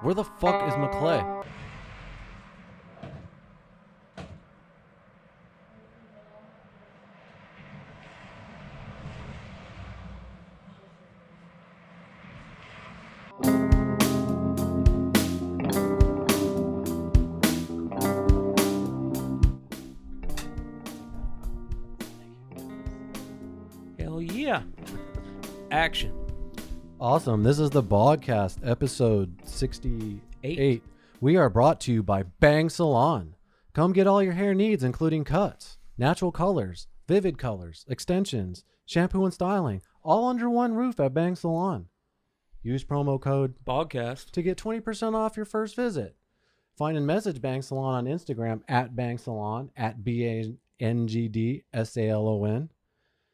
Where the fuck is McClay? Hell yeah. Action. Awesome. This is the Bogcast, episode 68. We are brought to you by Bang Salon. Come get all your hair needs, including cuts, natural colors, vivid colors, extensions, shampoo and styling, all under one roof at Bang Salon. Use promo code Bogcast. to get 20% off your first visit. Find and message Bang Salon on Instagram at Bang Salon, at BANGDSALON.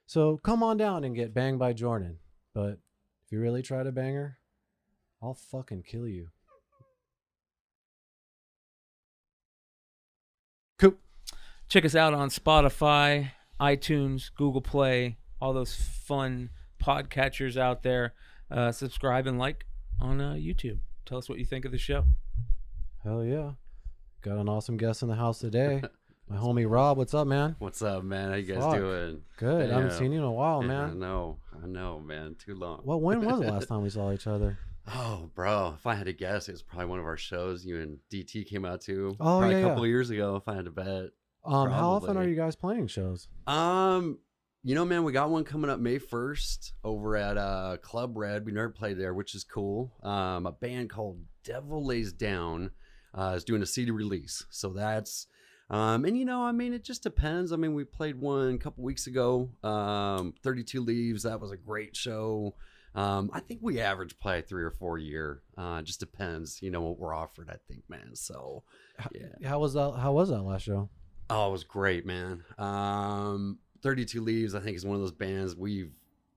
So come on down and get banged by Jordan. But if you really try to bang her, I'll fucking kill you. Cool. Check us out on Spotify, iTunes, Google Play, all those fun podcatchers out there. Subscribe and like on YouTube. Tell us what you think of the show. Hell yeah. Got an awesome guest in the house today. My homie Rob. What's up, man? What's up, man? How you guys Fuck. doing? Good. I haven't Damn. seen you in a while, I man. know, man. Too long. Well, when was the last time we saw each other? Oh, bro. If I had to guess, it was probably one of our shows. You and DT came out to. Oh, probably yeah, a couple yeah. of years ago, if I had to bet. How often Probably. are you guys playing shows? You know, man, we got one coming up May 1st over at Club Red. We never played there, which is cool. A band called Devil Lays Down is doing a CD release. So that's and you know, I mean, it just depends. I mean, we played one a couple weeks ago, 32 Leaves. That was a great show. I think we average play 3 or 4 a year. Just depends, you know, what we're offered, I think, man. So yeah. How was that last show? Oh, it was great, man. 32 Leaves, I think, is one of those bands we've,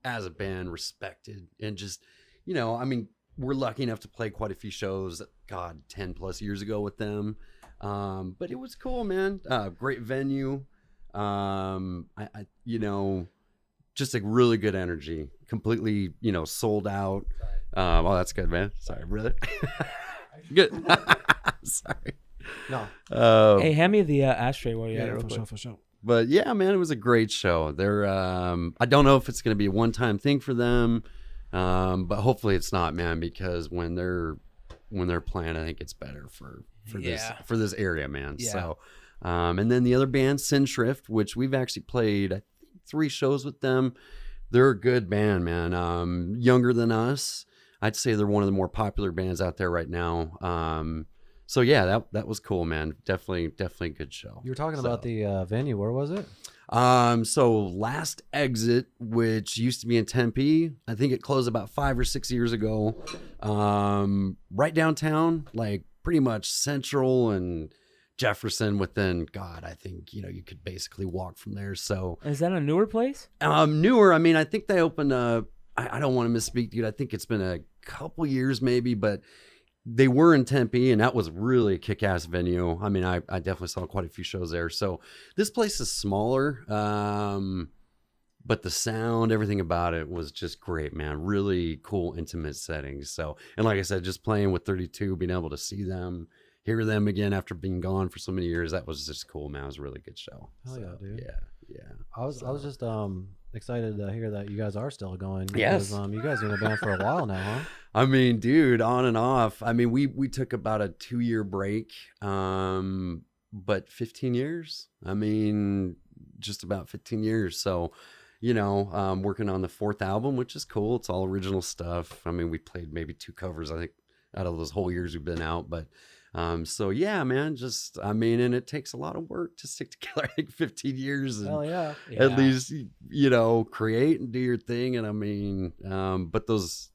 as a band, respected. And just, you know, I mean, we're lucky enough to play quite a few shows, God, 10 plus years ago with them. But it was cool, man. Great venue. I you know, just like really good energy. Completely, you know, sold out. Oh, that's good, man. Sorry, brother. Good. Sorry. No. Hey, hand me the ashtray while you're at it real for quick. sure, for sure. But yeah, man, it was a great show. They're I don't know if it's going to be a one-time thing for them, but hopefully it's not, man, because when they're playing, I think it's better for this area, man. Yeah. So, and then the other band, Sin Shrift, which we've actually played, I think, 3 shows with them. They're a good band, man. Younger than us, I'd say they're one of the more popular bands out there right now. So yeah, that was cool, man. Definitely a good show. You were talking about the venue. Where was it? So Last Exit, which used to be in Tempe, I think it closed about 5 or 6 years ago. Right downtown, like pretty much Central and Jefferson within, God, I think, you know, you could basically walk from there. So Is that a newer place? newer. I mean, I think they opened I don't want to misspeak, dude. I think it's been a couple years maybe, but they were in Tempe, and that was really a kick-ass venue. I mean, I definitely saw quite a few shows there. So this place is smaller, but the sound, everything about it was just great, man. Really cool, intimate settings. So, and like I said, just playing with 32, being able to see them, hear them again after being gone for so many years, that was just cool, man. It was a really good show. Hell yeah, dude. Yeah. I was just excited to hear that you guys are still going. Yes. Because, you guys have been in a band for a while now, huh? I mean, dude, on and off. I mean, we took about a 2-year break, but 15 years. I mean, just about 15 years. So, you know, working on the 4th album, which is cool. It's all original stuff. I mean, we played maybe 2 covers, I think, out of those whole years we've been out. But so yeah, man, just, I mean, and it takes a lot of work to stick together. I think 15 years and Hell yeah. at least, you know, create and do your thing. And I mean, but those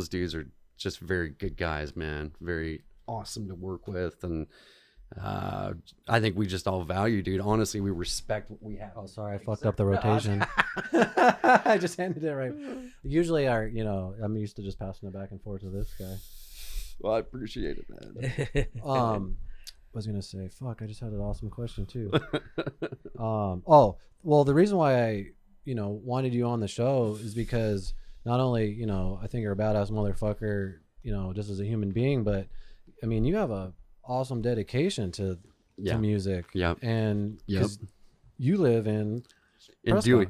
dudes are just very good guys, man. Very awesome to work with. And I think we just all value, dude. Honestly, we respect what we have. Oh, sorry, I fucked up the rotation. I just handed it right. Usually, I'm used to just passing it back and forth to this guy. Well, I appreciate it, man. I was gonna say, fuck, I just had an awesome question too. Oh, well, the reason why I, wanted you on the show is because not only, I think you're a badass motherfucker, just as a human being, but I mean, you have a awesome dedication to music. Yep. And because you live in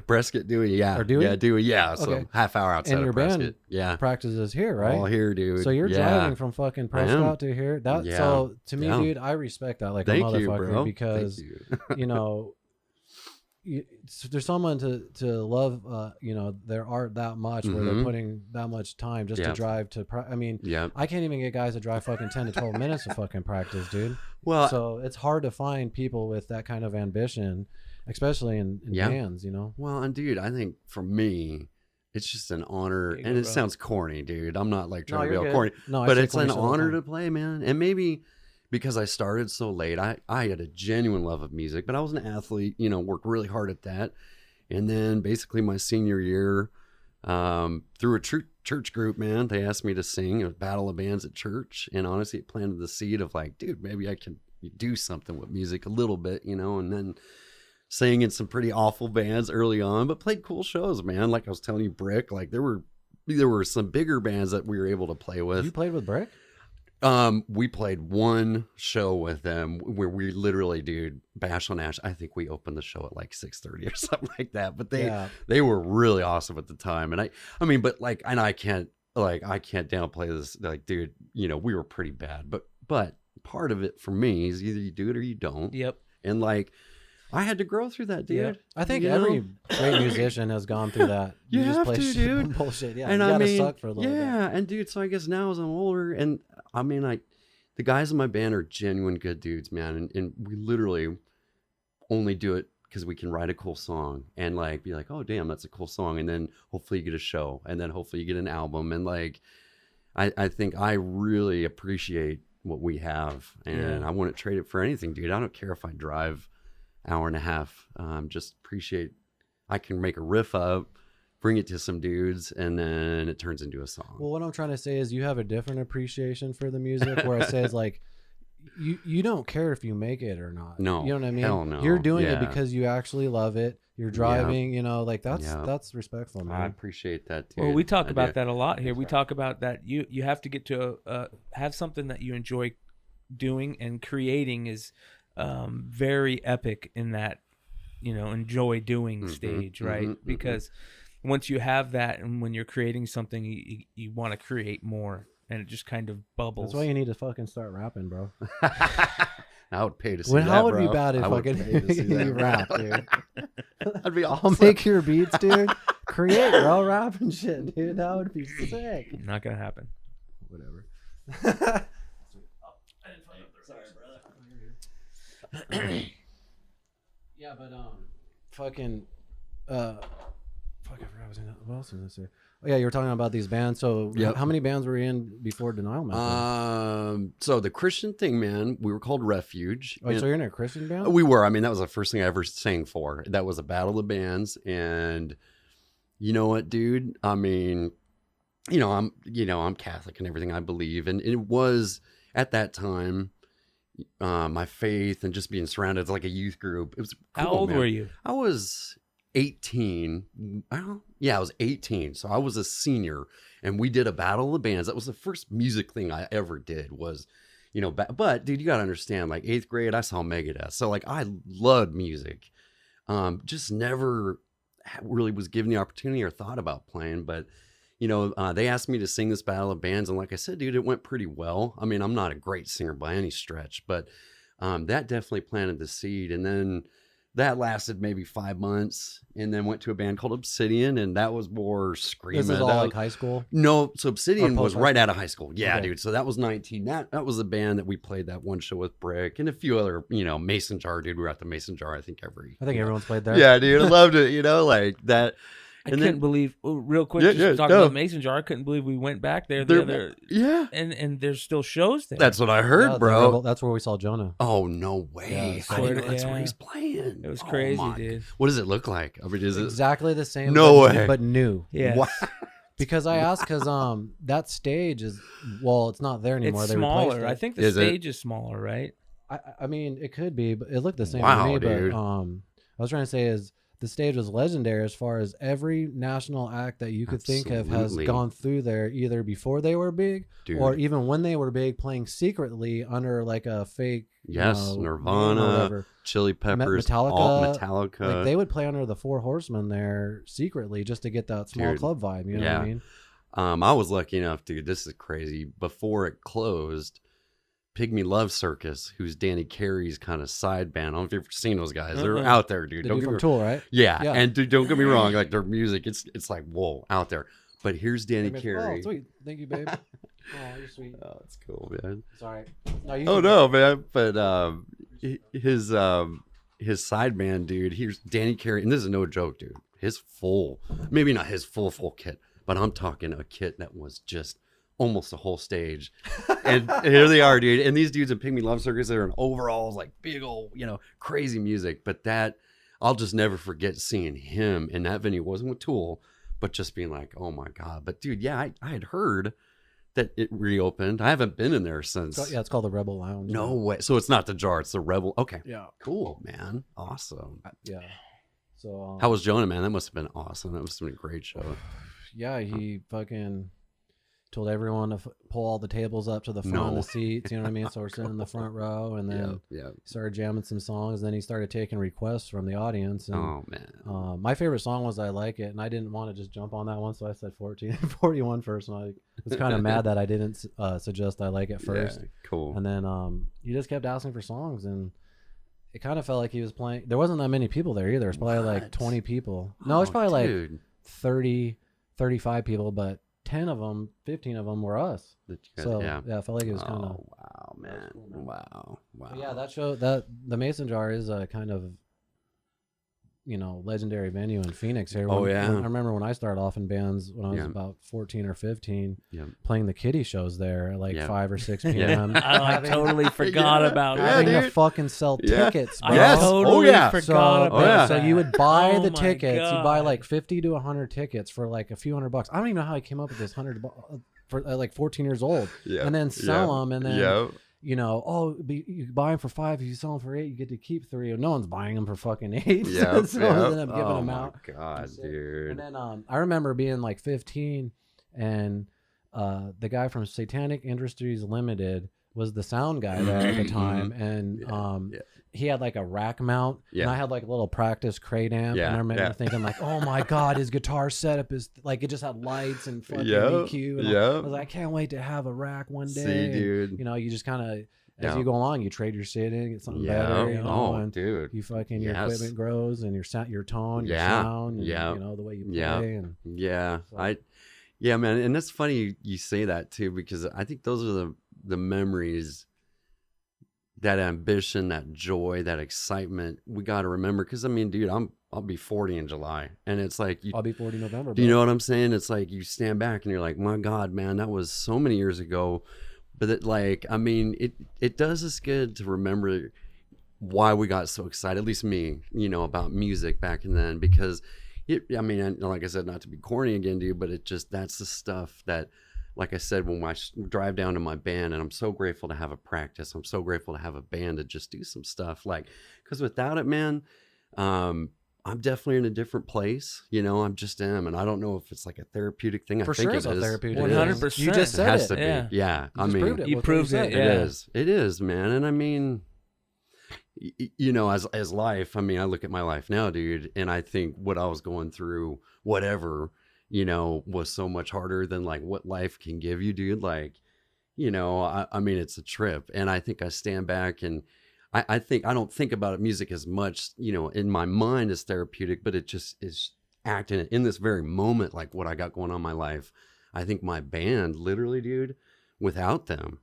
Prescott, Dewey, yeah. Or Dewey? Yeah, Dewey, yeah. So Okay. half hour outside and your of Prescott. band practices here, right? All here, dude. So you're yeah. driving from fucking Prescott to here. That so to me, dude, I respect that like Thank a you, motherfucker bro. because Thank you know there's someone to love their art that much where they're putting that much time just to drive to I mean I can't even get guys to drive fucking 10 to 12 minutes to fucking practice, dude. Well, so it's hard to find people with that kind of ambition, especially in bands, you know. Well, and dude, I think for me it's just an honor, and it sounds corny, dude. I'm not like trying to be all corny, but it's an honor to play, man. And maybe because I started so late, I had a genuine love of music, but I was an athlete, you know, worked really hard at that. And then basically my senior year, through a church group, man, they asked me to sing a battle of bands at church. And honestly, it planted the seed of like, dude, maybe I can do something with music a little bit, you know, and then sang in some pretty awful bands early on, but played cool shows, man. Like I was telling you, Brick, like there were some bigger bands that we were able to play with. You played with Brick? We played one show with them where we literally, dude, Bash on Ash. I think we opened the show at like 6:30 or something like that. But they were really awesome at the time. And I mean, but like, and I can't downplay this. Like, dude, you know, we were pretty bad. But part of it for me is either you do it or you don't. Yep. And like, I had to grow through that, dude. Yeah. I think every great musician has gone through that. You just have play to, dude. Bullshit. Yeah, and you I gotta mean, suck for a little bit. Yeah, and dude, so I guess now as I'm older, and I mean, the guys in my band are genuine good dudes, man, and we literally only do it because we can write a cool song and like be like, oh damn, that's a cool song, and then hopefully you get a show, and then hopefully you get an album, and like, I think I really appreciate what we have, and I wouldn't trade it for anything, dude. I don't care if I drive hour and a half. Just appreciate I can make a riff up, bring it to some dudes, and then it turns into a song. Well, what I'm trying to say is you have a different appreciation for the music where it says like you don't care if you make it or not. No, you know what I mean? Hell no. You're doing it because you actually love it. You're driving, you know, like that's respectful, man. I appreciate that too. Well, we talk about that a lot here. We talk about that you have to get to have something that you enjoy doing, and creating is very epic in that, you know, enjoy doing stage, right? Because once you have that, and when you're creating something, you want to create more, and it just kind of bubbles. That's why you need to fucking start rapping, bro. I would pay to see that, how would bro. be bad if I would pay to see you that. rap, dude? That'd be awesome. I'll make your beats, dude. Create, bro. Rapping shit, dude. That would be sick. Not gonna happen. Whatever. Yeah, but fucking fuck, I forgot what else was I gonna say. Oh yeah, you were talking about these bands. So how many bands were you in before Denial Method? So the Christian thing, man, we were called Refuge. Oh, so you're in a Christian band? We were. I mean, that was the first thing I ever sang for. That was a battle of bands, and you know what, dude? I mean, I'm Catholic and everything, I believe, and it was at that time my faith and just being surrounded as like a youth group. It was cool, How old man. were you? I was 18. I was 18. So I was a senior, and we did a battle of the bands. That was the first music thing I ever did was, you know, but dude, you got to understand, like 8th grade, I saw Megadeth. So like, I loved music. Just never really was given the opportunity or thought about playing, but you know, they asked me to sing this battle of bands. And like I said, dude, it went pretty well. I mean, I'm not a great singer by any stretch, but that definitely planted the seed. And then that lasted maybe 5 months, and then went to a band called Obsidian, and that was more screaming. This is all like high school? No, so Obsidian was right school? out of high school. Yeah, Okay. dude. So that was 19. That was the band that we played that one show with Brick and a few other, you know, Mason Jar, dude. We were at the Mason Jar, I think everyone's played there. Yeah, dude. I loved it, you know, like that. I couldn't believe. Real quick, talking about Mason Jar. I couldn't believe we went back there. Yeah, and there's still shows there. that's what I heard, Yeah, bro. that's where we saw Jonah. Oh no way! Yeah, I didn't know that's where he's playing. It was Oh, crazy, my. dude. What does it look like? I mean, is it Exactly the same. No but, way. but new. Yeah, Wow. Because I asked, because that stage is it's not there anymore. it's They replaced smaller. it. I think the stage is smaller, right? I mean, it could be, but it looked the same Wow, to me. dude. But I was trying to say is the stage was legendary as far as every national act that you could think of has Absolutely. gone through there either before they were big Dude. or even when they were big, playing secretly under like a fake Yes, name or Nirvana, whatever. Chili Peppers, Metallica, Metallica. Like they would play under the Four Horsemen there secretly just to get that small Dude, club vibe. You know what I mean? I was lucky enough, dude. This is crazy. Before it closed, Pygmy Love Circus, who's Danny Carey's kind of side band. I don't know if you've ever seen those guys. They're out there, dude. The Don't dude get from me Tool, right? Yeah. Yeah. And dude, don't get me wrong. Like their music, it's like whoa, out there. But here's Danny Oh, Carey. sweet. Thank you, babe. Oh, you're sweet. Oh, that's cool, man. Sorry. No, you Oh can- no, man! But his side band, dude. Here's Danny Carey, and this is no joke, dude. His full, maybe not his full kit, but I'm talking a kit that was just almost a whole stage. And here they are, dude. And these dudes in Pygmy Love Circus, they're in overalls, like big old, crazy music. But that I'll just never forget seeing him in that venue. It wasn't with Tool, but just being like, oh my god. But dude, yeah, I had heard that it reopened. I haven't been in there since. It's called the Rebel Lounge. No way. So it's not the Jar, it's the Rebel. Okay. Yeah. Cool, man. Awesome. Yeah. So How was Jonah, man? That must have been awesome. That must have been a great show. yeah, he fucking told everyone to pull all the tables up to the front of the seats. You know what I mean? So we're sitting in the front row, and then Yeah. he started jamming some songs. Then he started taking requests from the audience. And, Oh man. my favorite song was "I Like It," and I didn't want to just jump on that one, so I said 41 first. And I was kind of mad that I didn't suggest "I Like It" first. Yeah, cool. And then he just kept asking for songs, and it kind of felt like he was playing. There wasn't that many people there either. It's probably like 20 people. No, it's probably like 30, 35 people, but 10 of them, 15 of them were us. So yeah, I felt like it was kind of. Oh wow, man! Wow. But yeah, that show, that the Mason Jar is a kind of, legendary venue in Phoenix here. Oh, When- yeah. I remember when I started off in bands when I was Yeah. about 14 or 15, Yeah. playing the kiddie shows there at like Yeah. 5 or 6 Yeah. p.m. I totally forgot about Yeah, it. having to dude. fucking sell Yeah. tickets, bro. I Yes. totally Oh, yeah. forgot So, about yeah. so that. you would buy Oh the my tickets. You buy God. like 50 to 100 tickets for like a few $100. I don't even know how I came up with this for like 14 years old. Yeah. And then sell them, and then Yeah. you buy them for 5. If you sell them for 8, you get to keep 3. No one's buying them for fucking 8. Yeah. so I ended up giving them out. Oh my god, dude. And then I remember being like 15, and the guy from Satanic Industries Limited was the sound guy there at the time, and Yeah. he had like a rack mount, and Yeah. I had like a little practice crate amp, Yeah, and I remember yeah. thinking like, oh my god, his guitar setup is like, it just had lights and fucking Yeah, EQ, and yeah. I was like, I can't wait to have a rack one day. See, And, dude. you just kind of, as Yeah. you go along, you trade your shit in, get something Yeah. better, and Dude. you fucking, your Yes. equipment grows, and your tone, your Yeah. sound, and, Yeah. the way you play, Yeah. and Yeah. So- Yeah, man. And that's funny you say that too, because I think those are the memories, that ambition, that joy, that excitement we got to remember. Because I mean, dude, I'll be 40 in July, and it's like I'll be 40 November. do you know what I'm saying? It's like you stand back and you're like, my God, man, that was so many years ago. But it does us good to remember why we got so excited, at least me, about music back then, because like I said, not to be corny again, dude, but that's the stuff that, like I said, when I drive down to my band, and I'm so grateful to have a practice. I'm so grateful to have a band to just do some stuff, because without it, man, I'm definitely in a different place. I'm just am, and I don't know if it's like a therapeutic thing. For I think sure it's it a is. therapeutic It thing. 100%. You just It said has it. to be. Yeah. Yeah. You just proved it You with what proved said. it, yeah. It is, man. And I mean, as life, I look at my life now, dude, and I think what I was going through, whatever, was so much harder than like what life can give you, dude. It's a trip. And I think I stand back, and I think I don't think about music as much, in my mind as therapeutic, but it just is acting in this very moment, like what I got going on in my life. I think my band, literally, dude, without them,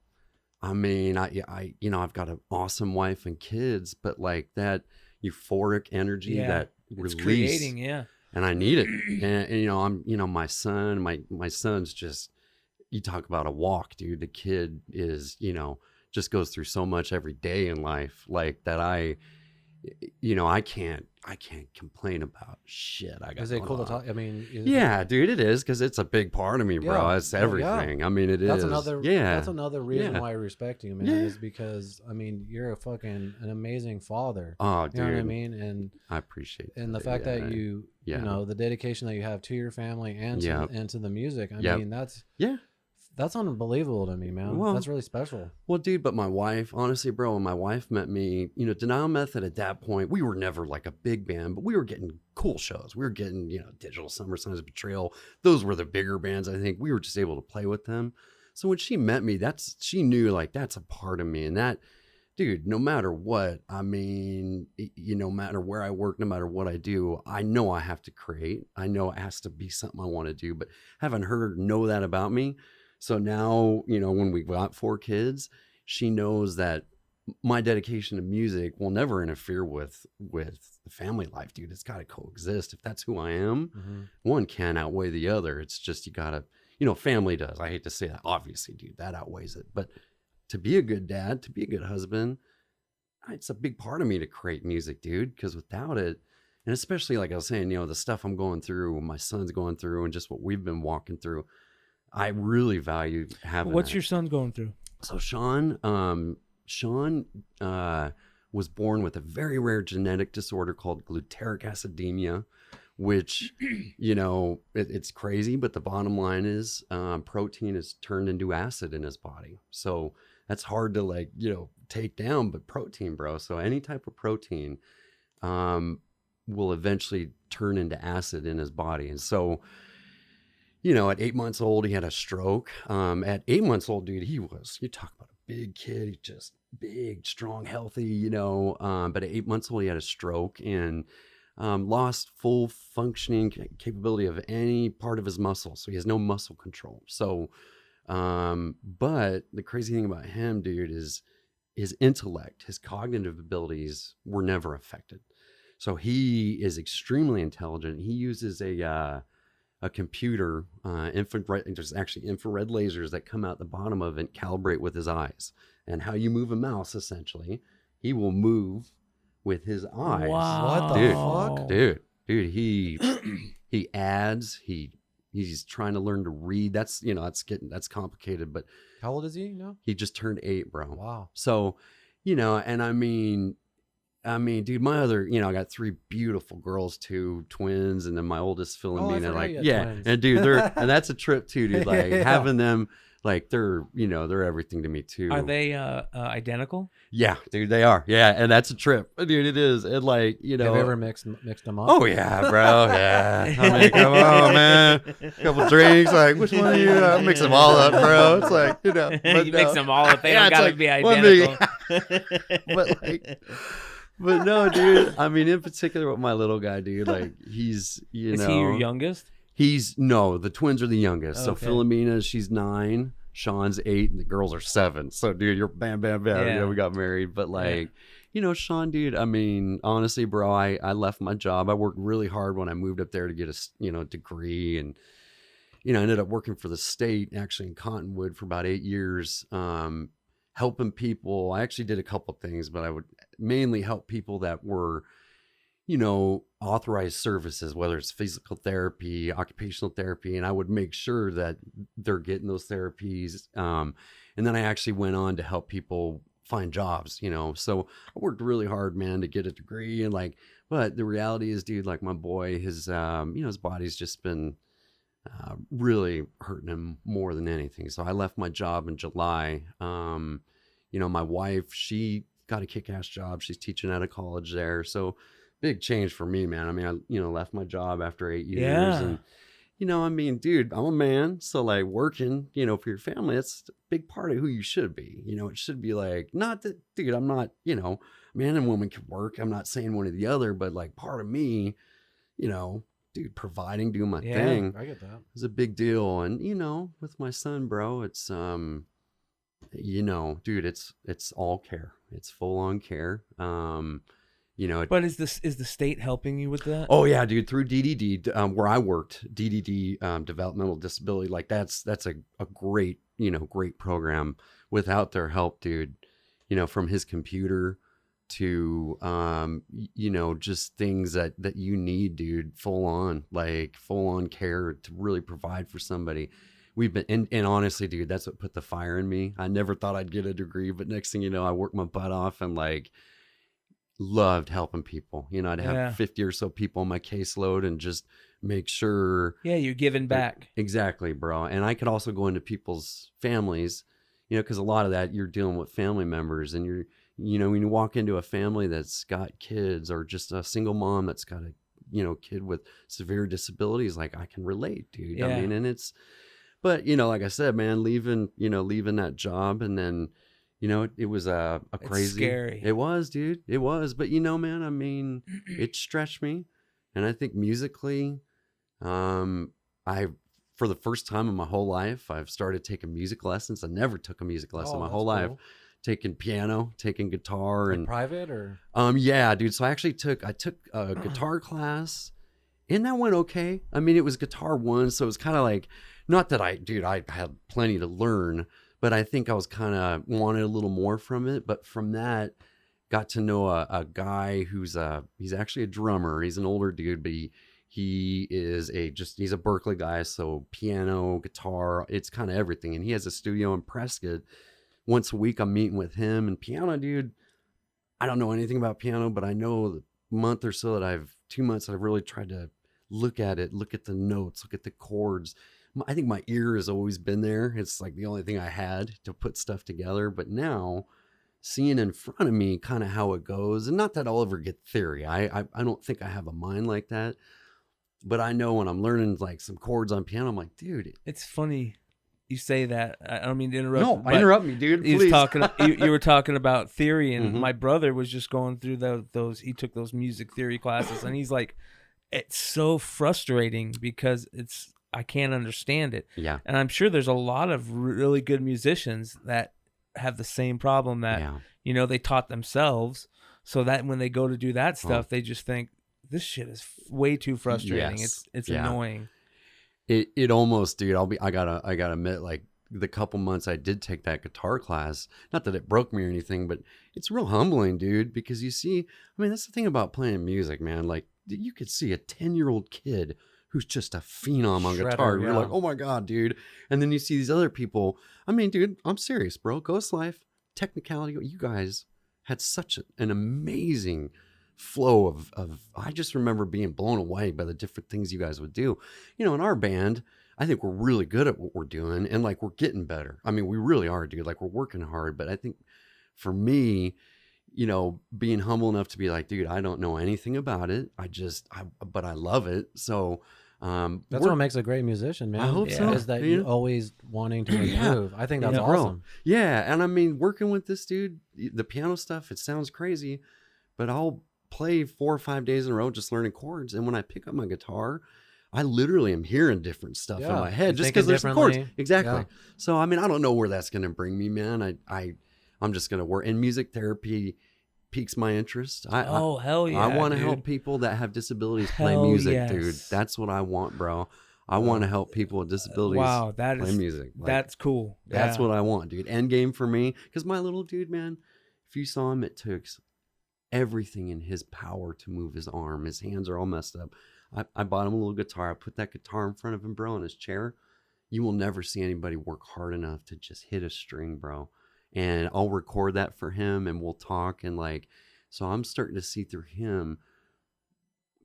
I've got an awesome wife and kids, but like that euphoric energy, that it's release, creating, yeah. and I need it. And my son, my son's just, you talk about a walk, dude. The kid is, just goes through so much every day in life, like that. you know, I can't complain about shit. I got Is it going cool to on. talk? I mean, Yeah, dude, it is, because it's a big part of me, bro. Yeah. It's Oh, yeah. everything. I mean, it that's is. another. Yeah, That's another reason Yeah. why I respect you, man. Yeah. Is because I mean, you're an amazing father. Oh, You dude, know what I mean? And I appreciate the that. fact that Yeah. you Yeah. know, the dedication that you have to your family and Yep. to the music. I Yep. mean, that's Yeah. unbelievable to me, man. Well- That's really special. Well, dude, but my wife, honestly, bro, when my wife met me, you know, Denial Method at that point, we were never like a big band, but we were getting cool shows. We were getting, you know, Digital Summer Signs of Betrayal. Those were the bigger bands, I think. We were just able to play with them. So when she met me, she knew like that's a part of me. And that, dude, no matter what, I mean, you know, no matter where I work, no matter what I do, I know I have to create. I know it has to be something I want to do, but having her know that about me. So now, you know, when we got 4 kids, she knows that my dedication to music will never interfere with the family life, dude. It's got to coexist. If that's who I am, Mm-hmm. one can outweigh the other. It's just, you got to, you know, family does. I hate to say that. Obviously, dude, that outweighs it. But to be a good dad, to be a good husband, it's a big part of me to create music, dude, because without it, and especially like I was saying, you know, the stuff I'm going through, my son's going through, and just what we've been walking through, I really value having What's that. your son going through? So Sean was born with a very rare genetic disorder called glutaric acidemia, which, you know, it's crazy, but the bottom line is protein is turned into acid in his body. So that's hard to, like, you know, take down, but protein, bro. So any type of protein will eventually turn into acid in his body. And so, you know, at 8 months old, he had a stroke. At 8 months old, dude, you talk about a big kid, he's just big, strong, healthy, you know. But at 8 months old, he had a stroke and lost full functioning capability of any part of his muscle. So he has no muscle control. So, but the crazy thing about him, dude, is his intellect, his cognitive abilities were never affected. So he is extremely intelligent. He uses a computer, there's actually infrared lasers that come out the bottom of it, calibrate with his eyes. And how you move a mouse, essentially, he will move with his eyes. Wow. What the fuck? Dude, he adds, he's trying to learn to read. That's, you know, that's complicated, but How old is he now? he just turned 8, bro. Wow. So, you know, and I mean, dude, my other, you know, I got 3 beautiful girls, 2 twins, and then my oldest Philomena. I forgot Like, you had yeah, twins. and dude, and that's a trip too, dude. Like Yeah. having them, like they're everything to me too. Are they identical? Yeah, dude, they are. Yeah, and that's a trip, dude. It is. And like, you know, Have you ever mixed them up? oh yeah, bro. Yeah. I mean, come on, man. A couple drinks. Like, which one are you? I mix them all up, bro. It's like, you know, but You mix them all up. They Yeah, don't it's gotta like be one identical. but no, dude. I mean, in particular with my little guy, dude. Like, he's, you Is know, he your youngest? the twins are the youngest. Okay. So Philomena, she's 9. Sean's 8, and the girls are 7. So, dude, you're bam. Yeah. You know, we got married, but like, you know, Sean, dude. I mean, honestly, bro, I left my job. I worked really hard when I moved up there to get a, you know, degree, and you know, I ended up working for the state actually in Cottonwood for about 8 years, helping people. I actually did a couple things, but I would mainly help people that were, you know, authorized services, whether it's physical therapy, occupational therapy, and I would make sure that they're getting those therapies. And then I actually went on to help people find jobs, you know. So I worked really hard, man, to get a degree, and like, but the reality is, dude, like my boy, his, you know, his body's just been really hurting him more than anything. So I left my job in July. You know, my wife, she got a kick-ass job. She's teaching at a college there. So big change for me, man. I mean, I, you know, left my job after 8 years. Yeah. And, you know, I mean, dude, I'm a man. So like working, you know, for your family, it's a big part of who you should be. You know, it should be like, not that, dude, I'm not, you know, man and woman can work. I'm not saying one or the other, but like part of me, you know, dude, providing, doing my thing I get that. is a big deal. And, you know, with my son, bro, it's, you know, dude, it's all care. It's full on care. You know, But is the state helping you with that? oh yeah, dude, through DDD, where I worked, DDD, developmental disability, like that's a great, you know, great program. Without their help, dude, you know, from his computer to just things that you need, dude, full on care to really provide for somebody. We've been and honestly, dude, that's what put the fire in me. I never thought I'd get a degree, but next thing you know, I worked my butt off and like loved helping people. I'd have 50 or so people on my caseload and just make sure you're giving back. Exactly, bro. And I could also go into people's families, because a lot of that you're dealing with family members, and when you walk into a family that's got kids, or just a single mom that's got a kid with severe disabilities, like I can relate, dude. Yeah. I mean, and but like I said, man, leaving that job, and then it was a crazy, it's scary. It was, dude, it was. But man, I mean, it stretched me, and I think musically, for the first time in my whole life, I've started taking music lessons. I never took a music lesson my whole life. Taking piano, taking guitar, like and private or yeah, dude. So I took a guitar class, and that went okay. I mean, it was guitar 1, so it was kind of like, not that I had plenty to learn, but I think I was kind of wanted a little more from it. But from that, got to know a guy he's actually a drummer. He's an older dude, but he's a Berkeley guy. So piano, guitar, it's kind of everything. And he has a studio in Prescott. Once a week, I'm meeting with him. And piano, dude, I don't know anything about piano, but I know the month or so that 2 months, I've really tried to look at it, look at the notes, look at the chords. I think my ear has always been there. It's like the only thing I had to put stuff together. But now, seeing in front of me kind of how it goes, and not that I'll ever get theory. I don't think I have a mind like that. But I know when I'm learning like some chords on piano, I'm like, dude. It's funny you say that. I don't mean to interrupt. No, interrupt me, dude. Please. You were talking about theory, and Mm-hmm. my brother was just going through those. He took those music theory classes, and he's like, it's so frustrating because I can't understand it. Yeah. And I'm sure there's a lot of really good musicians that have the same problem that, they taught themselves, so that when they go to do that stuff, they just think this shit is way too frustrating. Yes. It's annoying. It almost, dude, I gotta admit, like the couple months I did take that guitar class, not that it broke me or anything, but it's real humbling, dude, because you see, I mean, that's the thing about playing music, man. Like you could see a 10-year-old kid who's just a phenom on guitar. You're like, oh my God, dude. And then you see these other people. I mean, dude, I'm serious, bro. Ghost Life, Technicality, you guys had such an amazing flow of I just remember being blown away by the different things you guys would do. In our band, I think we're really good at what we're doing, and like we're getting better. I mean, we really are, dude. Like we're working hard. But I think for me, being humble enough to be like, dude, I don't know anything about it. But I love it. So that's what makes a great musician, man. I hope so. Is that you always wanting to improve. I think that's awesome. Yeah. And I mean, working with this dude, the piano stuff, it sounds crazy, but I'll play 4 or 5 days in a row just learning chords. And when I pick up my guitar, I literally am hearing different stuff in my head just because there's some chords. Exactly. Yeah. So, I mean, I don't know where that's going to bring me, man. I'm just going to work. And music therapy piques my interest. Hell yeah. I want to help people that have disabilities play music, dude. That's what I want, bro. I want to help people with disabilities play music. Like, that's cool. That's what I want, dude. End game for me. Because my little dude, man, if you saw him, it took everything in his power to move his arm. His hands are all messed up. I bought him a little guitar. I put that guitar in front of him, bro, in his chair. You will never see anybody work hard enough to just hit a string, bro. And I'll record that for him, and we'll talk. And like, so I'm starting to see through him,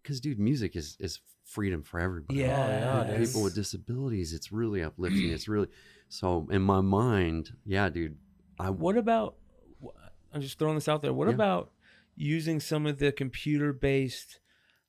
because dude, music is freedom for everybody. Yeah, people with disabilities, it's really uplifting. It's really, so in my mind, yeah, dude. What about, I'm just throwing this out there, what about using some of the computer-based,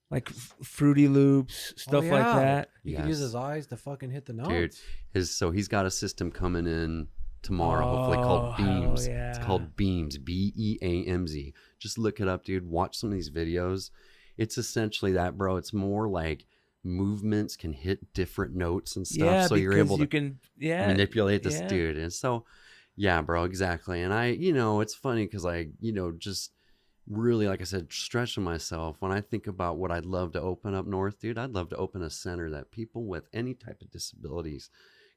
like Fruity Loops, stuff like that? You could use his eyes to fucking hit the notes. Dude, so he's got a system coming in tomorrow, hopefully, called beamz. Yeah. It's called beamz, BEAMZ. Just look it up, dude. Watch some of these videos. It's essentially that, bro. It's more like movements can hit different notes and stuff, so you're able to manipulate this dude. And so, yeah, bro, exactly. And it's funny because just really, like I said, stretching myself. When I think about what I'd love to open up north, dude, I'd love to open a center that people with any type of disabilities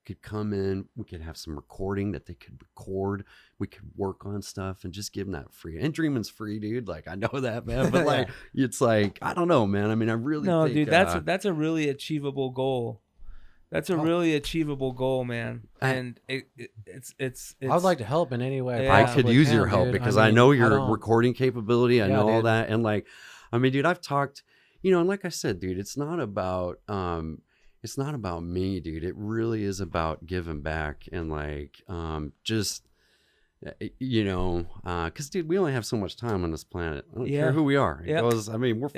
could come in. We could have some recording that they could record. We could work on stuff and just give them that free. And dreaming's free, dude. Like, I know that, man. But like, it's like, I don't know, man. I mean, I really think, dude, that's a really achievable goal. That's a really achievable goal, man. And it's I would like to help in any way. I could use your help, dude. because I I mean, know your recording capability. I know all dude. that. And like, I mean, dude, I've talked, and like I said, dude, it's not about me, dude. It really is about giving back and like, just, because dude, we only have so much time on this planet. I don't care who we are. It goes, I mean, we're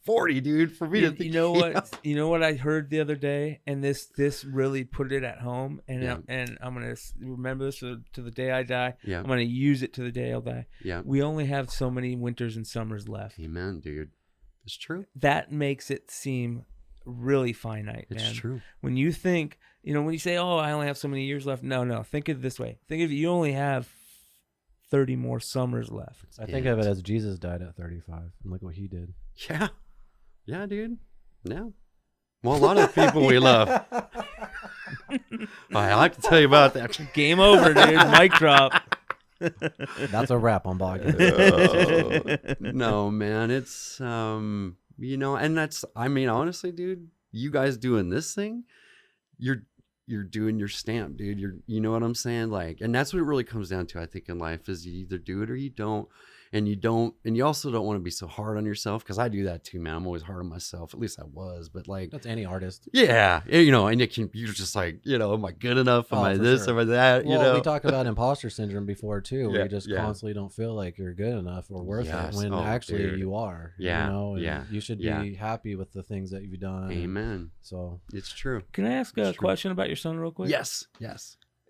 40, dude. For me to think, you know what I heard the other day, and this really put it at home, and I'm gonna remember this to the day I die. Yeah. I'm gonna use it to the day I'll die. Yeah. We only have so many winters and summers left. Amen, dude. It's true. That makes it seem really finite, man. It's true. When you think, when you say, "Oh, I only have so many years left," no. Think of it this way. Think of it, you only have 30 more summers left. I think of it as Jesus died at 35, and look what he did. Yeah, dude. Yeah. Well, a lot of people we love. I like to tell you about that. Game over, dude. Mic drop. That's a wrap on Bogcast. No, man. It's, and that's, I mean, honestly, dude, you guys doing this thing, you're doing your stamp, dude. You know what I'm saying? Like, and that's what it really comes down to, I think, in life, is you either do it or you don't. And you also don't want to be so hard on yourself, because I do that too, man. I'm always hard on myself. At least I was, but like, that's any artist. Yeah, and you're just like, am I good enough? Am I this? Am I that? Well, we talked about imposter syndrome before too, where Yeah, you just constantly don't feel like you're good enough or worth it, when actually dude. you are. Yeah, you should be happy with the things that you've done. Amen. So it's true. Can I ask a question about your son real quick? Yes.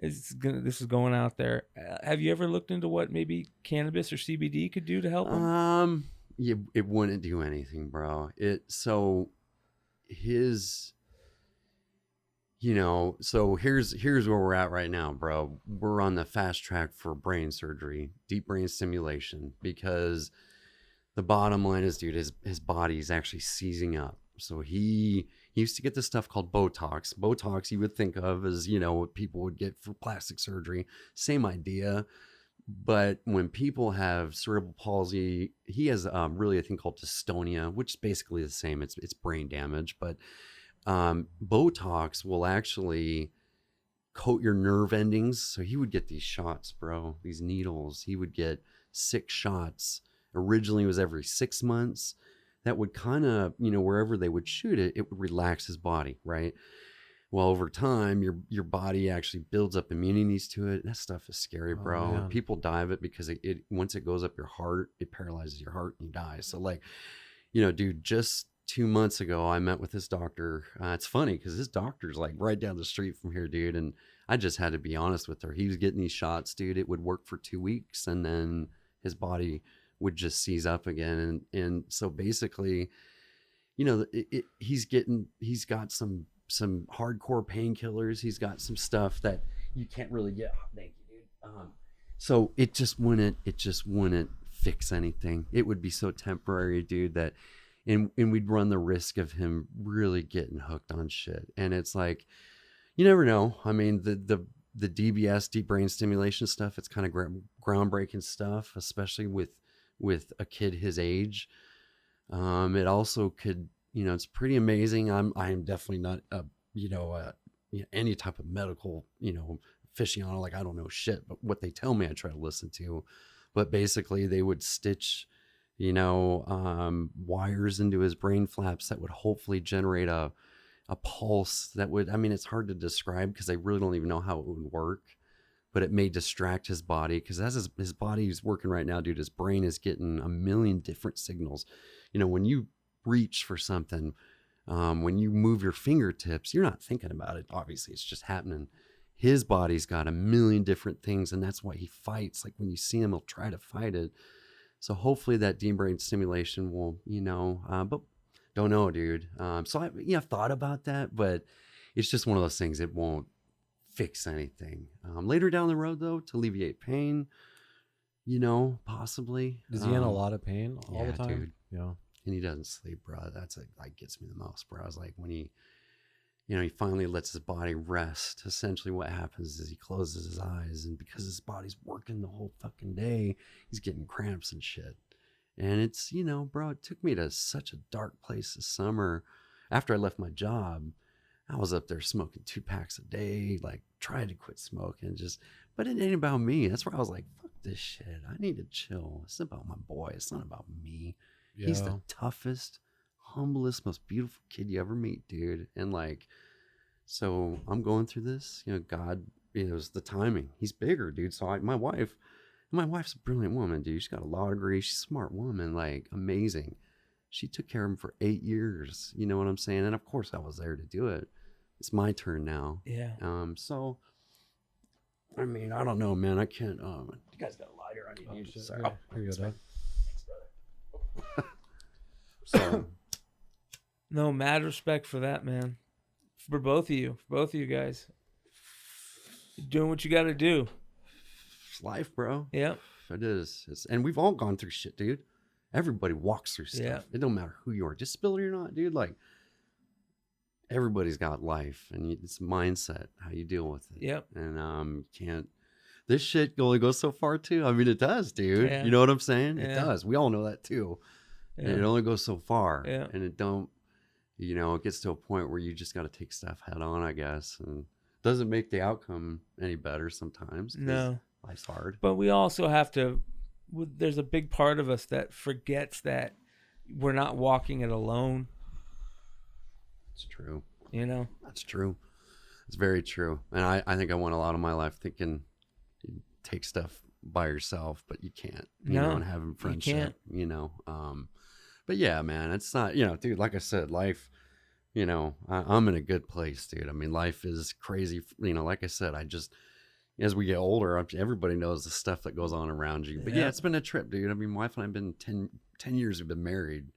This is going out there. Have you ever looked into what maybe cannabis or CBD could do to help him? It wouldn't do anything, bro. So here's where we're at right now, bro. We're on the fast track for brain surgery, deep brain stimulation, because the bottom line is, dude, his body is actually seizing up. So he used to get this stuff called Botox. Botox you would think of as, what people would get for plastic surgery. Same idea. But when people have cerebral palsy, he has really a thing called dystonia, which is basically the same. It's brain damage. But Botox will actually coat your nerve endings. So he would get these shots, bro, these needles. He would get 6 shots. Originally it was every 6 months. That would kind of, wherever they would shoot it, it would relax his body, right? Well, over time, your body actually builds up immunities to it. That stuff is scary, bro. Oh, people die of it because it once it goes up your heart, it paralyzes your heart and you die. So like, dude, just 2 months ago, I met with this doctor. It's funny because this doctor's like right down the street from here, dude. And I just had to be honest with her. He was getting these shots, dude. It would work for 2 weeks, and then his body would just seize up again. And so basically, he's got some hardcore painkillers. He's got some stuff that you can't really get. Thank you, dude. So it just wouldn't fix anything. It would be so temporary, dude, that, and we'd run the risk of him really getting hooked on shit. And it's like, you never know. I mean, the DBS, deep brain stimulation stuff, it's kind of groundbreaking stuff, especially with a kid his age. It also could, it's pretty amazing. I am definitely not any type of medical, aficionado. Like, I don't know shit, but what they tell me, I try to listen to. But basically they would stitch, wires into his brain flaps that would hopefully generate a pulse that would, it's hard to describe because I really don't even know how it would work. But it may distract his body, because as his body is working right now, dude, his brain is getting a million different signals. When you reach for something, when you move your fingertips, you're not thinking about it. Obviously, it's just happening. His body's got a million different things, and that's why he fights. Like, when you see him, he'll try to fight it. So hopefully that deep brain stimulation will, but don't know, dude. So I've thought about that, but it's just one of those things. It won't fix anything. Later down the road, though, to alleviate pain, possibly. Is he in a lot of pain all the time? Dude. Yeah. And he doesn't sleep, bro. That's like gets me the most, bro. I was like, when you know, he finally lets his body rest. Essentially what happens is he closes his eyes, and because his body's working the whole fucking day, he's getting cramps and shit. And it's, you know, bro, it took me to such a dark place this summer. After I left my job, I was up there smoking 2 packs a day, like trying to quit smoking, but it ain't about me. That's where I was like, fuck this shit. I need to chill. It's about my boy. It's not about me. Yeah. He's the toughest, humblest, most beautiful kid you ever meet, dude. And like, so I'm going through this, you know, God, it was the timing. He's bigger, dude. So my wife's a brilliant woman, dude. She's got a law degree. She's a smart woman, like amazing. She took care of him for 8 years. You know what I'm saying? And of course I was there to do it. It's my turn now. Yeah. So, I mean, I don't know, man. I can't, you guys got a lighter? I need to use. Sorry. Yeah, here you go, Dad. Thanks, brother. So, No, mad respect for that, man. For both of you guys. You're doing what you got to do. it's life, bro. Yep. It is. And we've all gone through shit, dude. Everybody walks through stuff. Yeah. It don't matter who you are, just spill it or not, dude. Like, everybody's got life, and it's mindset, how you deal with it. Yep. And can't. This shit only goes so far too. I mean, it does, dude. Yeah. You know what I'm saying? It Yeah. does. We all know that too. Yeah. And it only goes so far. Yeah. And it don't. You know, it gets to a point where you just got to take stuff head on, I guess, and doesn't make the outcome any better sometimes. 'Cause No. life's hard. But we also have to, there's a big part of us that forgets that we're not walking it alone, It's true. you know? That's true. It's very true. And I think I went a lot of my life thinking you take stuff by yourself, but you can't, you know, and having friendship, you know. But yeah, man, it's not, you know, dude, like I said, life, you know, I'm in a good place, dude. I mean, life is crazy. You know, like I said, as we get older, everybody knows the stuff that goes on around you. But yeah, it's been a trip, dude. I mean, my wife and I have been 10 years we've been married,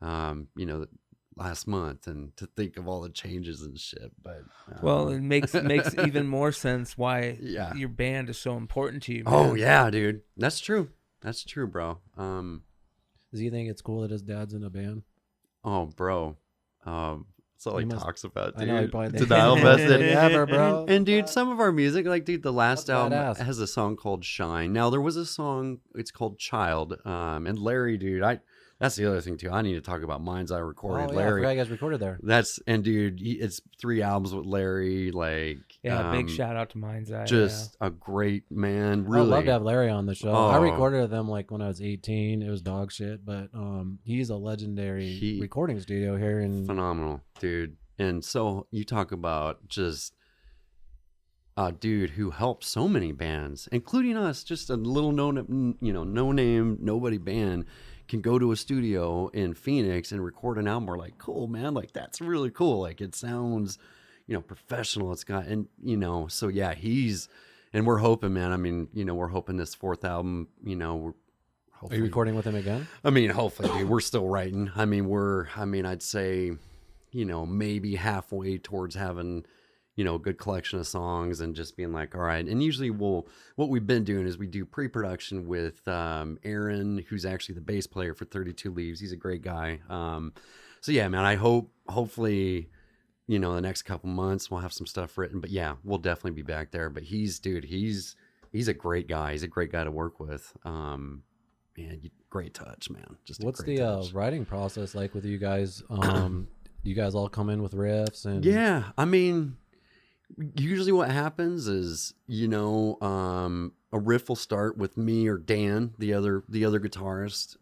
you know, last month, and to think of all the changes and shit. But Well, it makes even more sense why Yeah. your band is so important to you, man. Oh yeah, dude. That's true. That's true, bro. Does he think it's cool that his dad's in a band? Oh, bro. That's all he talks about, dude. I know he probably thinks Denial method. Ever, bro. And dude, some of our music, like, dude, the last That's album badass. has a song called Shine. Now, there was a song, it's called Child. And Larry, dude, that's the other thing too. I need to talk about Minds I recorded. Oh, yeah, I Larry. forgot you guys recorded there. And dude, it's 3 albums with Larry. Like, Yeah, big shout out to Mind's Eye. just a great man. I'd Really. love to have Larry on the show. I Oh. recorded with him like when I was 18. It was dog shit, but he's a legendary recording studio here in Phenomenal, dude. And so you talk about just a dude who helped so many bands, including us, just a little no name, nobody band, can go to a studio in Phoenix and record an album. We're like, cool, man. Like, that's really cool. Like, it sounds, you know, professional. It's got, and, you know, so yeah, and we're hoping, man. I mean, you know, we're hoping this 4th album, you know, Are hopefully, you recording with him again? I mean, hopefully, dude, we're still writing. I mean, I'd say, you know, maybe halfway towards having, you know, a good collection of songs and just being like, all right. And usually what we've been doing is we do pre-production with Aaron, who's actually the bass player for 32 Leaves. He's a great guy. So yeah, man, hopefully, you know, the next couple months we'll have some stuff written, but yeah, we'll definitely be back there. But he's a great guy. He's a great guy to work with. Man, great touch, man. Just What's a great the touch. writing process like with you guys? You guys all come in with riffs and Yeah, I mean, usually what happens is, you know, a riff will start with me or Dan, the other guitarist.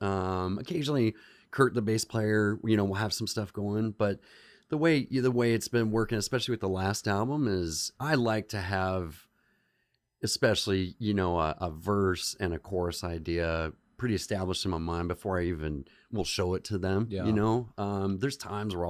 Occasionally Kurt, the bass player, you know, will have some stuff going. But the way it's been working, especially with the last album, is I like to have, especially, you know, a verse and a chorus idea pretty established in my mind before I even will show it to them. Yeah. You know, there's times where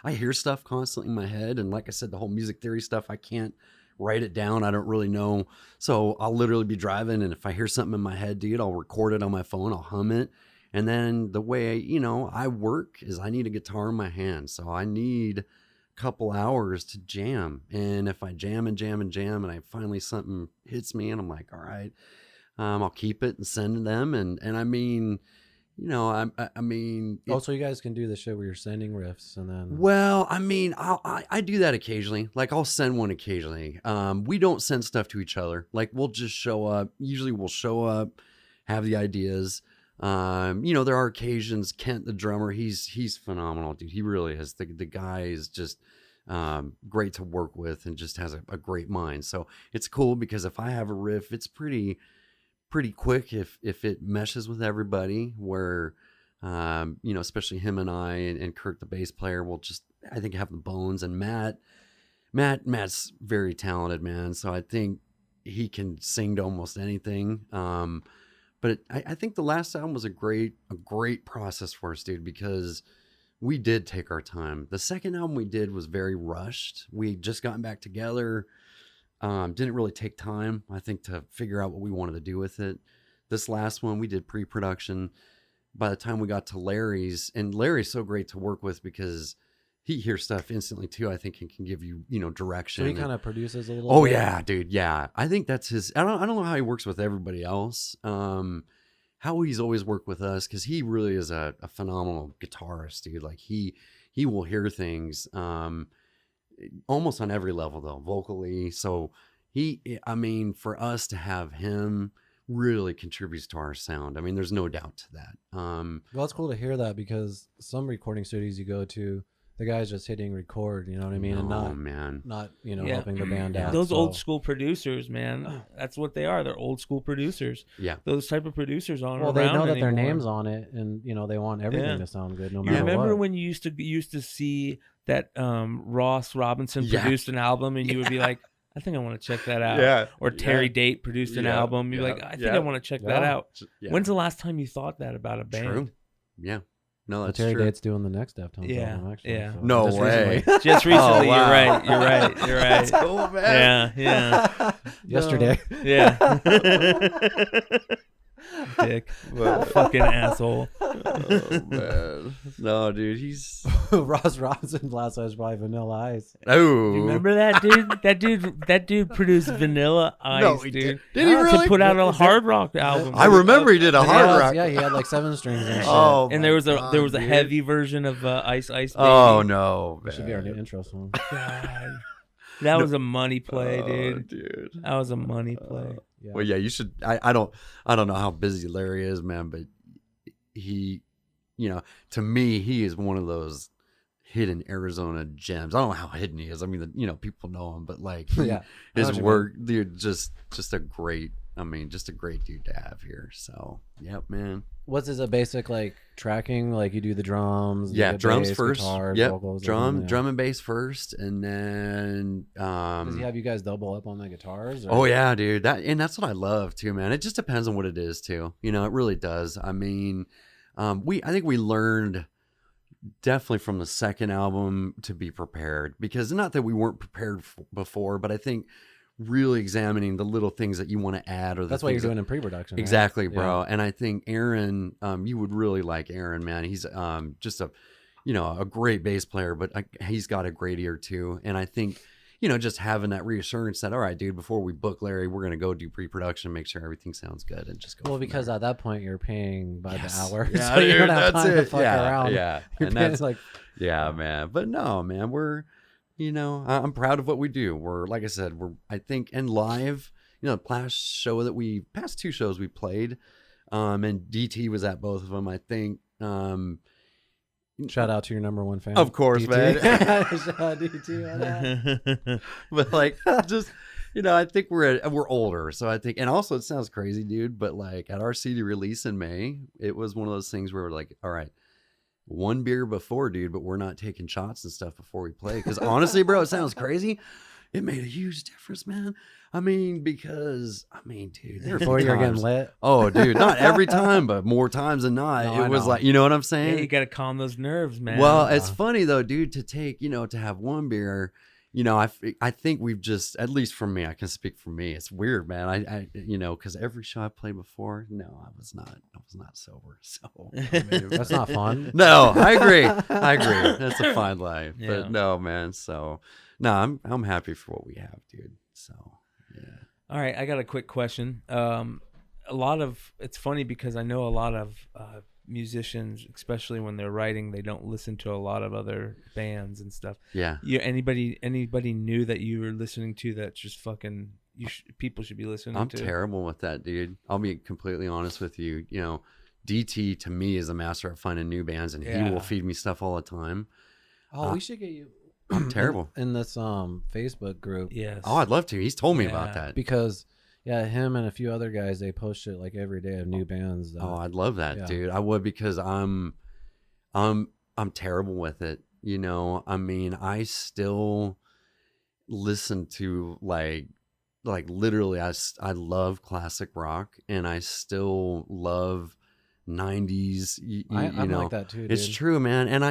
I hear stuff constantly in my head. And like I said, the whole music theory stuff, I can't write it down. I don't really know. So I'll literally be driving, and if I hear something in my head, dude, I'll record it on my phone. I'll hum it. And then the way, you know, I work is I need a guitar in my hand. So I need a couple hours to jam. And if I jam and I finally something hits me and I'm like, all right, I'll keep it and send to them. And I mean, you know, I mean, Also, you guys can do the shit where you're sending riffs and then. well, I mean, I do that occasionally. Like I'll send one occasionally. We don't send stuff to each other. Like we'll just show up. Usually we'll show up, have the ideas. You know, there are occasions. Kent, the drummer, he's phenomenal, dude. He really is. The guy is just great to work with and just has a great mind. So it's cool because if I have a riff, it's pretty quick if it meshes with everybody. Where you know, especially him and I and Kurt, the bass player, will just, I think, have the bones. And Matt's very talented, man. So I think he can sing to almost anything. But I think the last album was a great process for us, dude, because we did take our time. The second album we did was very rushed. We had just gotten back together. Didn't really take time, I think, to figure out what we wanted to do with it. This last one, we did pre-production. By the time we got to Larry's, and Larry's so great to work with because he hears stuff instantly too, I think, and can give you, you know, direction. So he kind of produces a little Oh bit. yeah, dude. Yeah. I think that's his, I don't know how he works with everybody else. How he's always worked with us, because he really is a phenomenal guitarist, dude. Like he will hear things almost on every level though, vocally. So I mean, for us to have him really contributes to our sound. I mean, there's no doubt to that. Well, it's cool to hear that, because some recording studios you go to, the guy's just hitting record, you know what I mean? And not, you know, helping the band out. Those old school producers, man, that's what they are. They're old school producers. Yeah. Those type of producers aren't well, around they know that anymore. their name's on it, and, you know, they want everything to sound good no matter what. Remember when you used to see that Ross Robinson produced an album, and you would be like, I think I want to check that out. Yeah. Or Terry Date produced an album. You're like, I think I want to check that out. Yeah. When's the last time you thought that about a band? True. Yeah. No, that's Terry true. Date's doing the next Deftones album, actually. Yeah. So No just way. recently. Just recently, wow. You're right. That's cool, man. Yeah. Yesterday. Yeah. Dick. Fucking asshole. Oh, man. No, dude, he's... Ross Robinson last time was probably Vanilla Ice. Oh. You remember that dude? That dude produced Vanilla Ice, No, he dude. did he really? To put out a hard rock album. I remember he did a hard rock. Yeah, he had like 7 strings and shit. Oh, And there was a heavy version of Ice Baby. Oh, no, That should be our new intro song. God. That was a money play, dude. Dude. That was a money play. Yeah. Well, yeah, you should. I don't know how busy Larry is, man, but he, you know, to me, he is one of those hidden Arizona gems. I don't know how hidden he is. I mean, you know, people know him, but like, Yeah, I know his what you work, dude, just a great. I mean, just a great dude to have here. So, yep, man. What's his basic like tracking? Like you do the drums, Yeah, the drums bass, first. guitars, Yep, vocals, drum everything, and bass first, and then Does he have you guys double up on the guitars? Or? oh yeah, dude. That's what I love too, man. It just depends on what it is too. You know, it really does. I mean, I think we learned definitely from the second album to be prepared, because not that we weren't prepared before, but I think really examining the little things that you want to add, or That's what you're doing in pre-production. Exactly, right? bro. Yeah. And I think Aaron, you would really like Aaron, man. He's just a great bass player, but he's got a great ear too. And I think, you know, just having that reassurance that, all right, dude, before we book Larry, we're going to go do pre-production, make sure everything sounds good, and just go. Well, because at that point you're paying by the hour, Yeah, so you dude, don't have that's time to it. fuck Yeah, around. yeah. You're And paying that's like, yeah, man. But no, man, you know, I'm proud of what we do. We're, like I said, I think, and live, you know, past 2 shows we played, and DT was at both of them, I think. shout out to your number 1 fan, Of course, DT. man. Shout out DT on that. But like, just, you know, I think we're older, so I think, and also it sounds crazy, dude, but like at our CD release in May, it was one of those things where we're like, all right, 1 beer before, dude, but we're not taking shots and stuff before we play. Because honestly, bro, it sounds crazy. It made a huge difference, man. I mean, dude, there Before you're getting lit. Oh, dude, not every time, but more times than not. No, it I was know. like, you know what I'm Yeah, saying? you got to calm those nerves, man. Well, it's funny though, dude, to have 1 beer. You know, I think we've just, at least for me, I can speak for me. It's weird, man. I you know, because every show I played before, no, I was not sober. So I mean, That's not fun. no, I agree. That's a fine life, Yeah. but no, man. So no, I'm happy for what we have, dude. So yeah. All right, I got a quick question. It's funny because I know a lot of musicians, especially when they're writing, they don't listen to a lot of other bands and stuff. Yeah. Anybody new that you were listening to that just fucking people should be listening I'm to? terrible with that, dude. I'll be completely honest with you. You know, DT to me is a master at finding new bands, and he will feed me stuff all the time. Oh, we should get you. I'm terrible in this Facebook group. Yes. Oh, I'd love to. He's told me about that. Because him and a few other guys, they post shit like every day of new bands. Oh, I'd love that, dude. I would, because I'm terrible with it. You know, I mean, I still listen to like literally, I love classic rock, and I still love 90s. I'm like that too, dude. It's true, man. And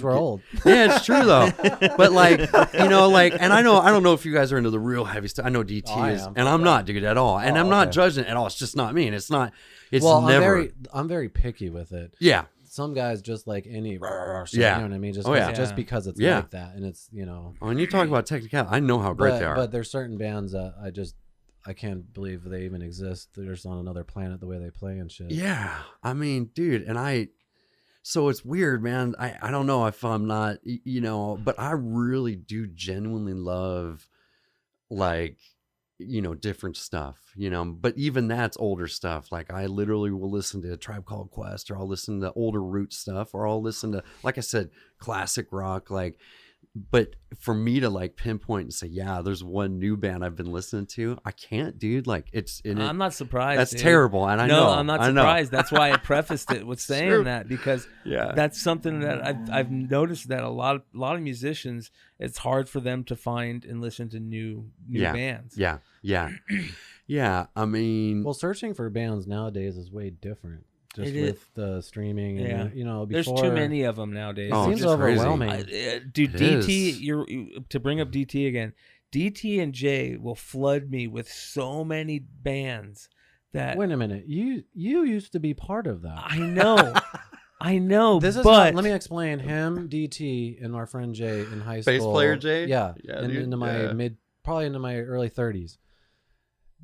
we're old. Yeah, it's true though. But like, you know, like, and I don't know if you guys are into the real heavy stuff. I know DT is, and I'm not, dude, at all. And I'm not judging it at all. It's just not me. And it's never. I'm very picky with it. Yeah. Some guys just like any shit, Yeah. you know what I mean? Just because it's like that, and it's, you know. When you talk about technical, I know how great they are. But there's certain bands that I can't believe they even exist. They're just on another planet the way they play and shit. Yeah. I mean, dude, so it's weird, man. I don't know if I'm not, you know, but I really do genuinely love, like, you know, different stuff, you know, but even that's older stuff. Like, I literally will listen to a Tribe Called Quest, or I'll listen to older Root stuff, or I'll listen to, like I said, classic rock, like. But for me to like pinpoint and say, yeah, there's one new band I've been listening to, I can't, dude. Like, I'm not surprised. That's dude. terrible, and I know. I'm not surprised. That's why I prefaced it with saying that, because that's something that I've noticed, that a lot of musicians, it's hard for them to find and listen to new bands. Yeah. I mean, well, searching for bands nowadays is way different. Just with the streaming, and you know, there's too many of them nowadays. It seems overwhelming. Dude, DT, to bring up DT again, DT and Jay will flood me with so many bands that. Wait a minute, you used to be part of that. I know. This is let me explain. Him, DT, and our friend Jay in high school. Bass player Jay. Yeah, into my probably into my early 30s.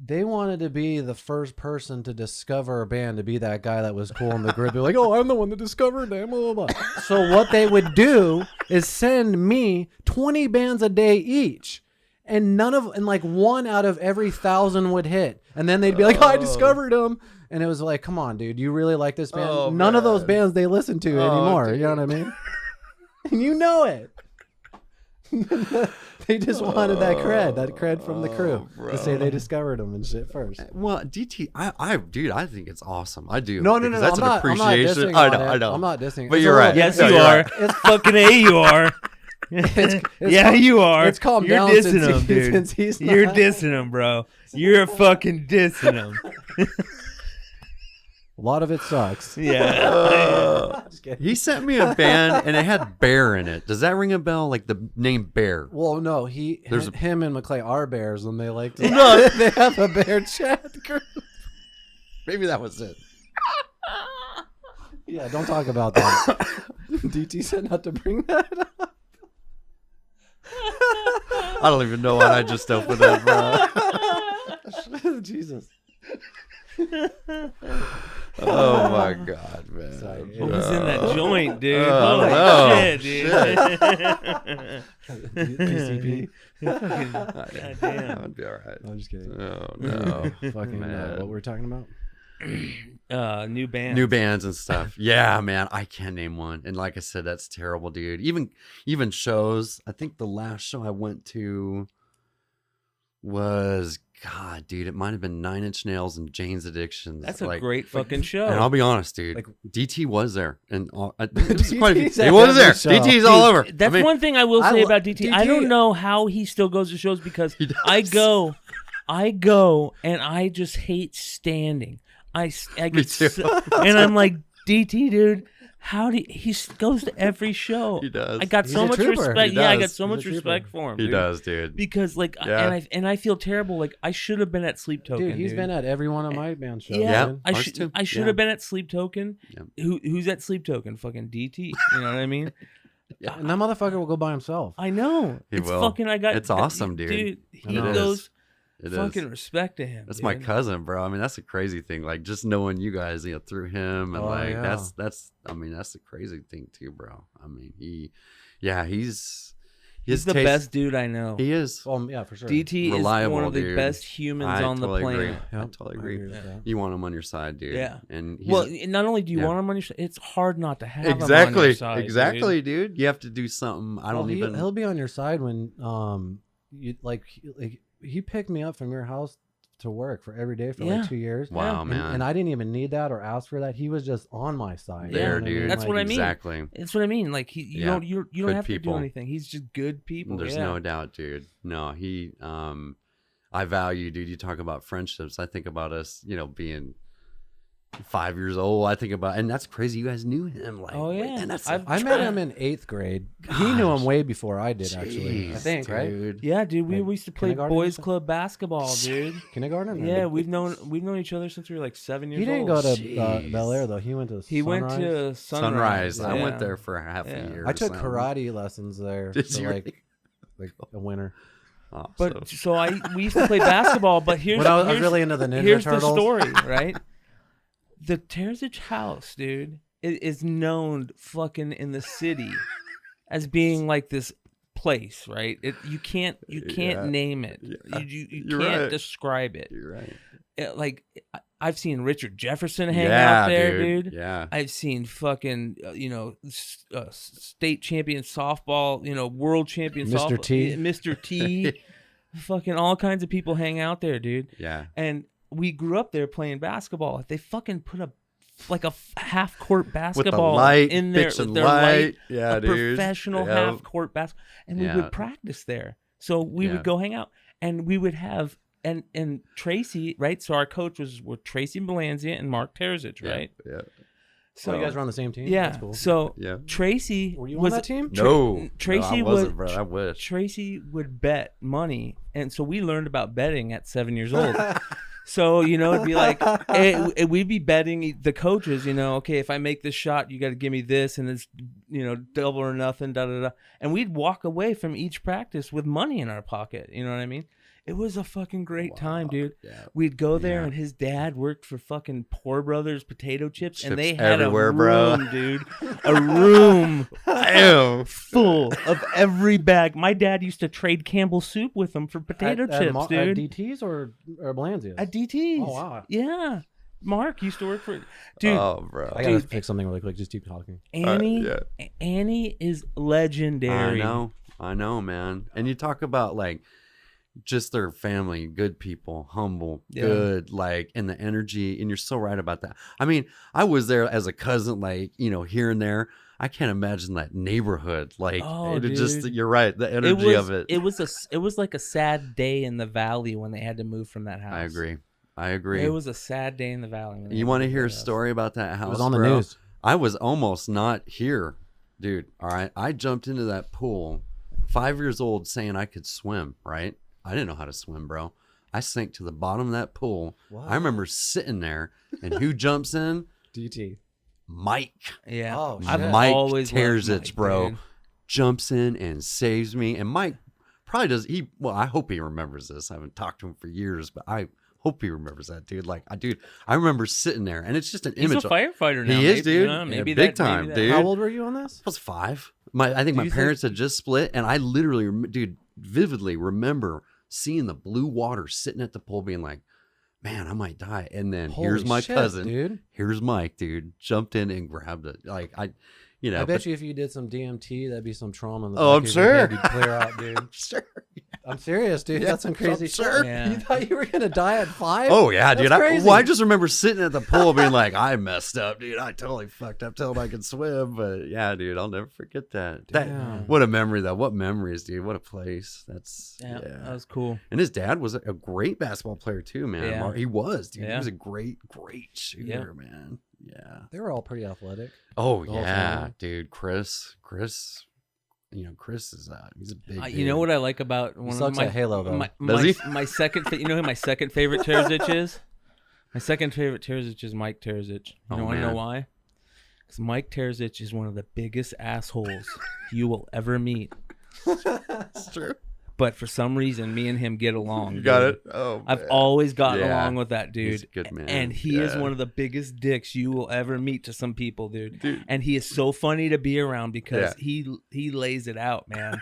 They wanted to be the first person to discover a band, to be that guy that was cool in the group. They're like, oh, I'm the one that discovered them. Blah, blah, blah. So what they would do is send me 20 bands a day each. And like one out of every 1,000 would hit. And then they'd be like, oh, I discovered them. And it was like, come on, dude, you really like this band? Oh, None of those bands they listen to anymore. Dude. You know what I mean? And you know it. They just wanted that cred from the crew to say they discovered them and shit first. Well, DT, I think it's awesome. I do. No. That's an appreciation. I know. I'm not dissing. But you're right. Yes, you are. It's fucking you are. You are. It's calmed You're down dissing since him, dude. Since he's You're not. dissing him, bro. You're fucking dissing him. A lot of it sucks. Yeah. He sent me a band and it had Bear in it. Does that ring a bell? Like the name Bear? Well, no. Him and McClay are bears, and they like to. They have a bear chat group. Maybe that was it. Yeah, don't talk about that. DT said not to bring that up. I don't even know what I just opened up, bro. Jesus. Oh my God, man. Sorry. What was in that joint, dude? Oh, Holy shit, dude. PCP. God damn. That would be all right. I'm just kidding. Oh no. Fucking Man. what were we talking about? New bands. New bands and stuff. Yeah, man. I can't name one. And like I said, that's terrible, dude. Even shows. I think the last show I went to was, God, dude, it might have been 9 Inch Nails and Jane's Addiction. That's a great fucking show. And I'll be honest, dude. Like, DT was there, and it was DT's quite a few. at He was there. every show. DT's all over. That's one thing I will say about DT. DT. I don't know how he still goes to shows, because I go and I just hate standing. I Me get too. and I'm like, DT, dude, how do he goes to every show? He does. I got He's so a much trooper. respect. He Yeah, I does. got so He's a much trooper. respect for him. He dude. does, dude. Because like, Yeah. and I feel terrible. Like, I should have been at Sleep Token. Dude, he's been at every one of my band shows. Yeah, man. I should have been at Sleep Token. Yeah. Who's at Sleep Token? Fucking DT. You know what I mean? And that motherfucker will go by himself. I know. He It's will. fucking. It's awesome, dude. Dude, he It goes. is. It fucking is. respect to him. That's dude. my cousin, bro. I mean, that's a crazy thing. Like just knowing you guys, through him, and that's. I mean, that's the crazy thing too, bro. I mean, He's the best dude I know. He is. Yeah, for sure. DT Reliable, is one of the dude. best humans I on totally the planet. agree. I Yep, totally I agree. with that. You want him on your side, dude. Yeah. And Well, not only do you want him on your side, it's hard not to have him on your side. exactly, dude. You have to do something. I don't even. He'll be on your side when he picked me up from your house to work for every day for like 2 years. Wow, man. And I didn't even need that or ask for that. He was just on my side. There, You know dude. That's what I mean. Exactly. That's what I mean. Like you don't have people. to do anything. He's just good people. There's no doubt, dude. No, he. I value, dude. You talk about friendships. I think about us, being 5 years old. I think about, and that's crazy. You guys knew him, like, oh yeah. And that's I met him in 8th grade. He knew him way before I did, actually. I Jeez, think, right? dude. Yeah, dude. We used to play Kindergarten boys or club basketball, dude. Kindergarten? Yeah, we've known each other since we were like 7 years He didn't old. go to Jeez. Bel Air though. He went to He went to Sunrise. I Yeah. went there for half a year. I took so. karate lessons there Did for you like a winter. Awesome. But we used to play basketball. But here's When I was really into the Ninja here's Turtles. the story, right? The Terzich house, dude, is known fucking in the city as being like this place, right? You can't name it. Yeah. You You're can't right. describe it. You're right. Like I've seen Richard Jefferson hang out there, dude. Yeah. I've seen fucking state champion softball, world champion Mr. softball, T. Mr. T, fucking all kinds of people hang out there, dude. Yeah. And we grew up there playing basketball. They fucking put a half court basketball light, in there pitch and with their light. Yeah, a dude. professional Yeah. half court basketball, and we Yeah. would practice there. So we would go hang out, and we would have and Tracy, right? So our coach were Tracy Melanzia and Mark Terzich, right? Yeah. So you guys were on the same team? Yeah. That's cool. So Yeah. Tracy Were you was on that team? No. Tracy no, I wasn't, bro. I wish. Tracy would bet money, and so we learned about betting at 7 years old. So it'd be like we'd be betting the coaches. Okay, if I make this shot, you got to give me this, and it's double or nothing. Da da da. And we'd walk away from each practice with money in our pocket. You know what I mean? It was a fucking great time, dude. Yeah. We'd go there, Yeah. and his dad worked for fucking Poor Brothers Potato Chips, and Chips they had everywhere, a bro. room, dude, a room Damn. full of every bag. My dad used to trade Campbell soup with them for potato chips, at dude. DTs or Blanzias? At DT's. Oh, wow. Yeah. Mark used to work for dude. Oh, bro. I gotta Dude. pick something really quick. Just keep talking. Annie. yeah. Annie is legendary. I know, man. And you talk about like just their family, good people, humble, good, like, and the energy. And you're so right about that. I mean, I was there as a cousin, like, here and there. I can't imagine that neighborhood. Like, dude. You're right. The energy of it. It was like a sad day in the valley when they had to move from that house. I agree. It was a sad day in the valley. When they You had want to move hear a that house. story about that house? It was on the bro? news. I was almost not here, dude. All right. I jumped into that pool, 5 years old, saying I could swim, right? I didn't know how to swim, bro. I sank to the bottom of that pool. What? I remember sitting there, and who jumps in? DT. Mike. Yeah. Oh, I've shit. Mike always loved Terzich, Mike, bro. dude. Jumps in and saves me. And Mike probably does. I hope he remembers this. I haven't talked to him for years, but I hope he remembers that, dude. Like, I remember sitting there, and it's just an He's image. a firefighter now. He is, maybe, dude. maybe Yeah, that, big time, maybe that. dude. How old were you on this? I was 5. I think my you parents had just split, and I literally, dude, vividly remember seeing the blue water sitting at the pool, being like, "Man, I might die." And then here's Holy my shit, cousin, dude. here's Mike, dude, jumped in and grabbed it. Like I I bet you if you did some DMT, that'd be some trauma in the Oh, back I'm of your head sure. you'd clear out, dude. Sure. I'm serious, dude. Yeah, That's some crazy I'm shit. sure. Yeah. You thought you were gonna die at 5? Oh yeah, That's dude. crazy. I just remember sitting at the pool, being like, "I messed up, dude. I totally fucked up. Telling I could swim." But yeah, dude, I'll never forget that. Damn. What a memory, though. What memories, dude. What a place. That's Yeah, yeah. that was cool. And his dad was a great basketball player too, man. Yeah. He was, dude. He Yeah. was a great shooter, man. Yeah. They were all pretty athletic. Oh The whole yeah, family. dude. Chris. Chris is he's a big. You know what I like about one sucks of my at Halo, though. Does he? my second. You know who my second favorite Terzich is? My second favorite Terzich is Mike Terzich. You Oh, want to know man. why? Because Mike Terzich is one of the biggest assholes you will ever meet. It's true. but for some reason, me and him get along. You got dude. it. Oh, I've man. always gotten Yeah. along with that dude. He's a good man. And he is one of the biggest dicks you will ever meet to some people, dude. And he is so funny to be around because he lays it out, man.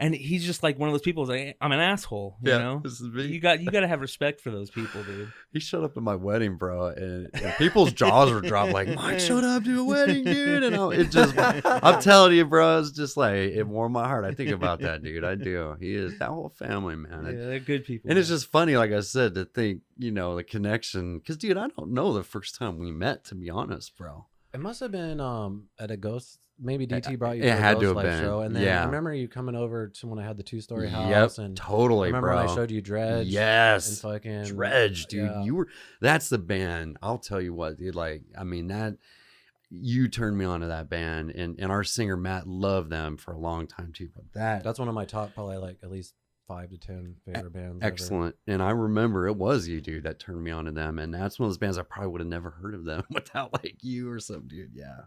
And he's just like one of those people who's like, I'm an asshole, you know? This is me. You got to have respect for those people, dude. He showed up at my wedding, bro, and people's jaws were dropped. Like, Mike showed up to a wedding, dude, and I'm telling you, bro, it's just like it warmed my heart. I think about that, dude. I do. He is that whole family, man. Yeah, they're good people. And man. it's just funny, like I said, to think, the connection. Because, dude, I don't know the first time we met, to be honest, bro. It must have been at a ghost. Maybe DT brought you It to a had to Ghost have Life been. show, and then Yeah. I remember you coming over to when I had the 2-story house. Yep, And totally, I remember bro. when I showed you Dredge. Yes, and fucking Dredge, dude. yeah. That's the band. I'll tell you what, dude. Like, I mean, that you turned me on to that band, and our singer Matt loved them for a long time too. But That's one of my top, probably like at least 5 to 10 favorite bands. excellent. And I remember it was you, dude, that turned me on to them. And that's one of those bands I probably would have never heard of them without like you or some dude. Yeah,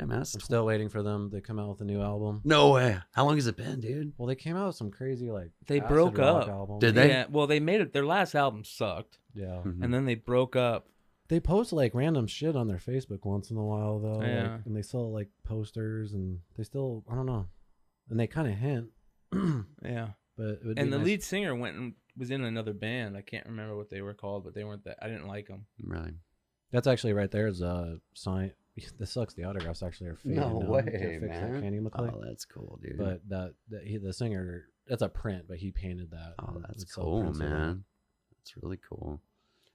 man. I'm still waiting for them to come out with a new album. No way. How long has it been, dude? Well, they came out with some crazy like They acid broke rock up. album. Did they? Yeah, well, they made it. Their last album sucked, Yeah. Mhm. and then they broke up. They post like random shit on their Facebook once in a while though. Yeah. Like, and they sell like posters, and they still, I don't know, and they kind of hint. Yeah. But it would And be the nice. lead singer went and was in another band. I can't remember what they were called, but they weren't that. I didn't like them. Really? That's actually right there is a sign. This sucks. The autographs actually are faded. No now. way, Can't fix that man. Candy McClay. Oh, that's cool, dude. But the singer, that's a print, but he painted that. Oh, that's It's all cool, prints of that. man. That's really cool.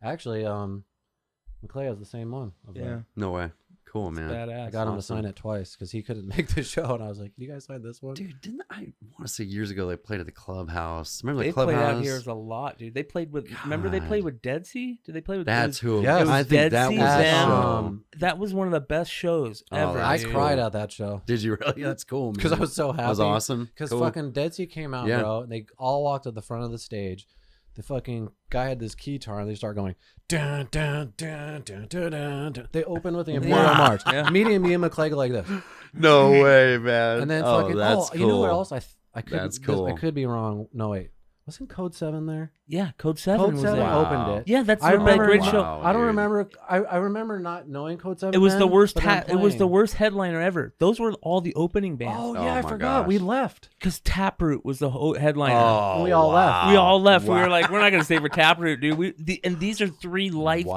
Actually, McClay has the same one. Of Yeah. that. No way. Cool, man. Badass. I got him to awesome. sign it twice because he couldn't make the show, and I was like, "You guys sign this one?" Dude, didn't I want to say years ago they played at the clubhouse? Remember the They played clubhouse? out here a lot, dude. They played with. Remember they played God. with Dead Sea? Did they play with? That's who. Yes. I It was think that Dead was Sea, the them. show. That was one of the best shows Oh, ever. I that's dude. cried at that show Did you really? That's cool, man. because I was so happy. That was awesome. Because Cool. fucking Dead Sea came out, Yeah. bro. And they all walked to the front of the stage. The fucking guy had this guitar, and they start going dun dun dun dun dun dun. Dun. They open with the Imperial Yeah. March. Yeah. Me and McClay go like this, No way, man. and then oh, fucking that's cool. you know what else? I could That's cool. I could be wrong. No wait, wasn't Code 7 there? Yeah, Code 7 Code was 7 there. Wow. opened it. Yeah, that's I that remember- great Wow. show. I don't dude. remember. I remember not knowing Code 7. It was the then, worst. but them It was the playing. worst headliner ever. Those were all the opening bands. Oh Oh yeah, I my forgot. We gosh. left. Because Taproot was the whole headliner. Oh, We all left. We all left. We Wow. were like, we're not going to stay for Taproot, dude. And these are 3 life-changing